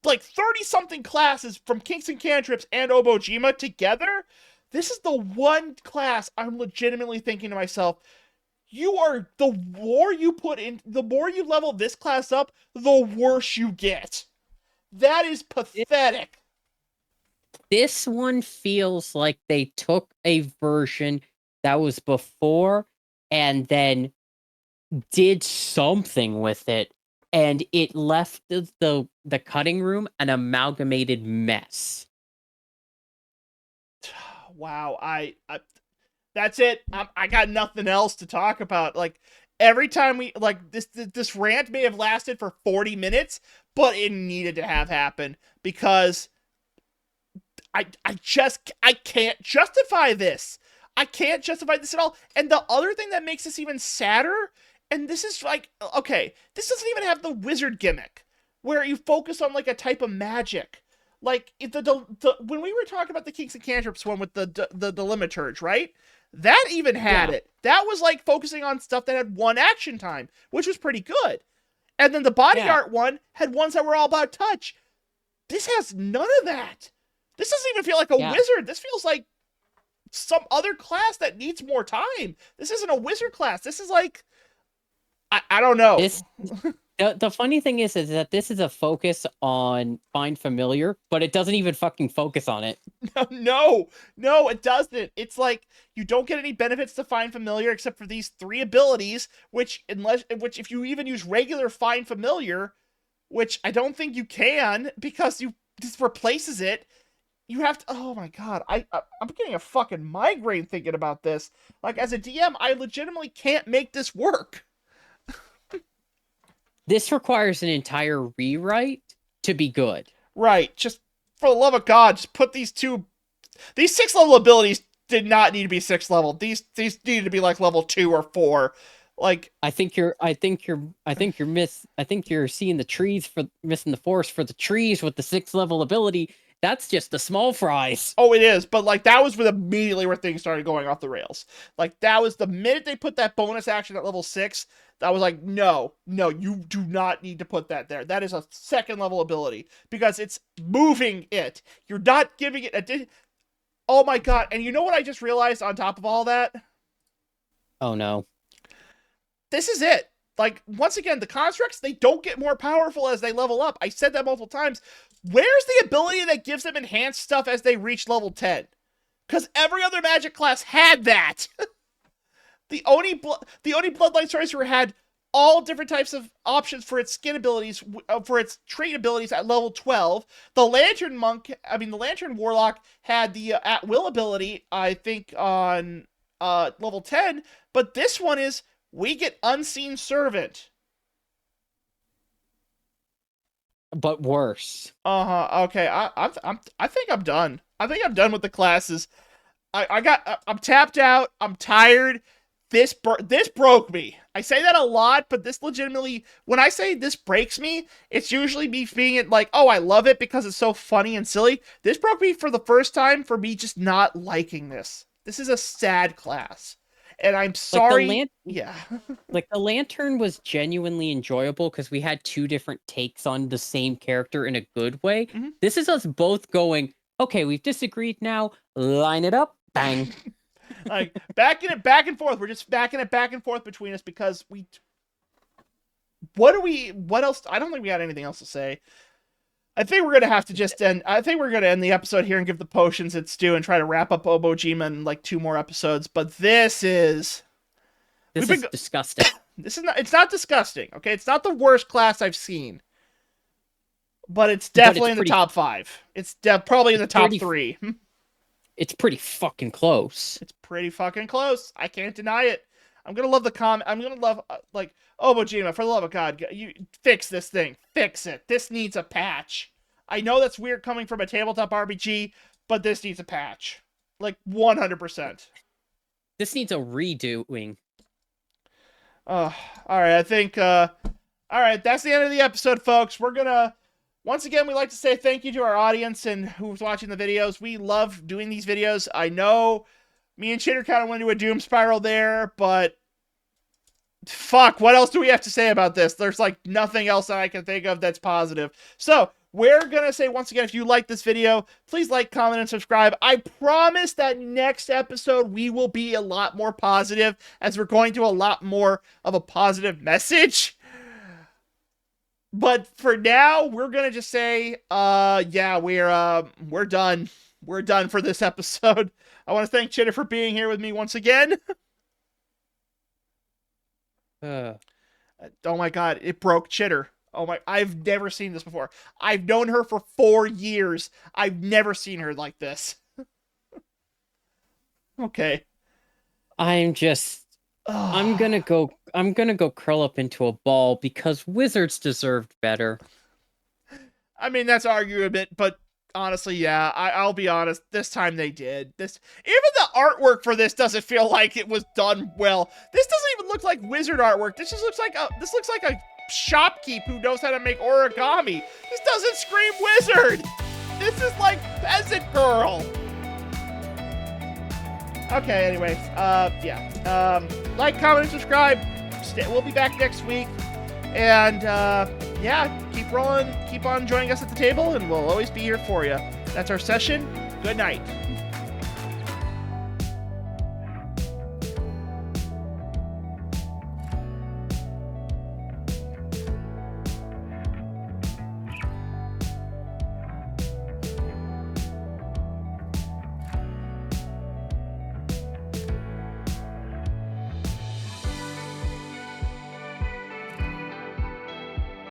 30 something classes from Kinks and Cantrips and Obojima together. This is the one class I'm legitimately thinking to myself, the more you put in, the more you level this class up, the worse you get. That is pathetic.
This one feels like they took a version that was before and then did something with it, and it left the cutting room an amalgamated mess.
Wow, I that's it. I got nothing else to talk about. Like every time we like this rant may have lasted for 40 minutes, but it needed to have happened because I can't justify this. I can't justify this at all. And the other thing that makes this even sadder, and this is like, okay, this doesn't even have the wizard gimmick where you focus on like a type of magic. Like when we were talking about the Kinks and Cantrips one with the Delimiturge, right? That even had it. That was like focusing on stuff that had one action time, which was pretty good. And then the body art one had ones that were all about touch. This has none of that. This doesn't even feel like a wizard. This feels like some other class that needs more time. This isn't a wizard class. This is like, I don't know.
The funny thing is that this is a focus on Find Familiar, but it doesn't even fucking focus on it.
No, it doesn't. It's like you don't get any benefits to Find Familiar except for these 3 abilities, which if you even use regular Find Familiar, which I don't think you can because this replaces it. You have to. Oh my god, I'm getting a fucking migraine thinking about this. Like as a DM, I legitimately can't make this work.
This requires an entire rewrite to be good.
Right. Just for the love of God, just put these 6 level abilities did not need to be 6 level. These needed to be like level 2 or 4. Like
I think you're seeing the trees for missing the forest for the trees with the 6th level ability. That's just the small fries.
Oh, it is, but like that was immediately where things started going off the rails. Like that was the minute they put that bonus action at level 6. I was like, no, you do not need to put that there. That is a 2nd level ability because it's moving it. You're not giving it oh my god! And you know what I just realized on top of all that?
Oh no.
This is it. Like, once again, the constructs, they don't get more powerful as they level up. I said that multiple times. Where's the ability that gives them enhanced stuff as they reach level 10? Because every other magic class had that. The only Bloodline Sorcerer had all different types of options for its skin abilities, for its trait abilities at level 12. The Lantern Warlock had the at-will ability, I think, on level 10. But this one is, we get Unseen Servant.
But worse.
Okay. I think I'm done. I think I'm done with the classes. I'm tapped out. I'm tired. This broke me. I say that a lot, but this legitimately, when I say this breaks me, it's usually me being like, oh, I love it because it's so funny and silly. This broke me for the first time for me just not liking this. This is a sad class. And I'm sorry.
Like the Lantern was genuinely enjoyable because we had 2 different takes on the same character in a good way.
Mm-hmm.
This is us both going, okay, we've disagreed now. Line it up. Bang.
Like backing it back and forth. We're just backing it back and forth between us because what else? I don't think we got anything else to say. I think we're going to have to just end. I think we're going to end the episode here and give the potions its due and try to wrap up Obojima in like 2 more episodes. But this is
disgusting.
It's not disgusting. Okay. It's not the worst class I've seen, but it's definitely in the top 5. It's probably in the top 3.
It's pretty fucking close.
It's pretty fucking close. I can't deny it. I'm gonna love the comment. I'm gonna love like, Obojima, for the love of God, you fix this thing. Fix it. This needs a patch. I know that's weird coming from a tabletop RPG, but this needs a patch. Like 100%.
This needs a redoing.
All right. I think. All right. That's the end of the episode, folks. We're gonna. Once again, we'd like to say thank you to our audience and who's watching the videos. We love doing these videos. I know me and Chitter kind of went into a doom spiral there, but fuck, what else do we have to say about this? There's like nothing else that I can think of that's positive. So we're going to say once again, if you like this video, please like, comment, and subscribe. I promise that next episode we will be a lot more positive, as we're going to a lot more of a positive message. But for now, we're gonna just say, yeah, we're done. We're done for this episode. I want to thank Chitter for being here with me once again. Oh my God, it broke Chitter. Oh my, I've never seen this before. I've known her for 4 years. I've never seen her like this. Okay.
I'm gonna go curl up into a ball because Wizards deserved better.
I mean, that's arguable, but honestly, yeah, I'll be honest. This time they did. Even the artwork for this doesn't feel like it was done well. This doesn't even look like Wizard artwork. This just looks like a shopkeep who knows how to make origami. This doesn't scream Wizard. This is like Peasant Girl. Okay, anyways, yeah. Like, comment, and subscribe. We'll be back next week. And, yeah, keep on joining us at the table, and we'll always be here for you. That's our session. Good night.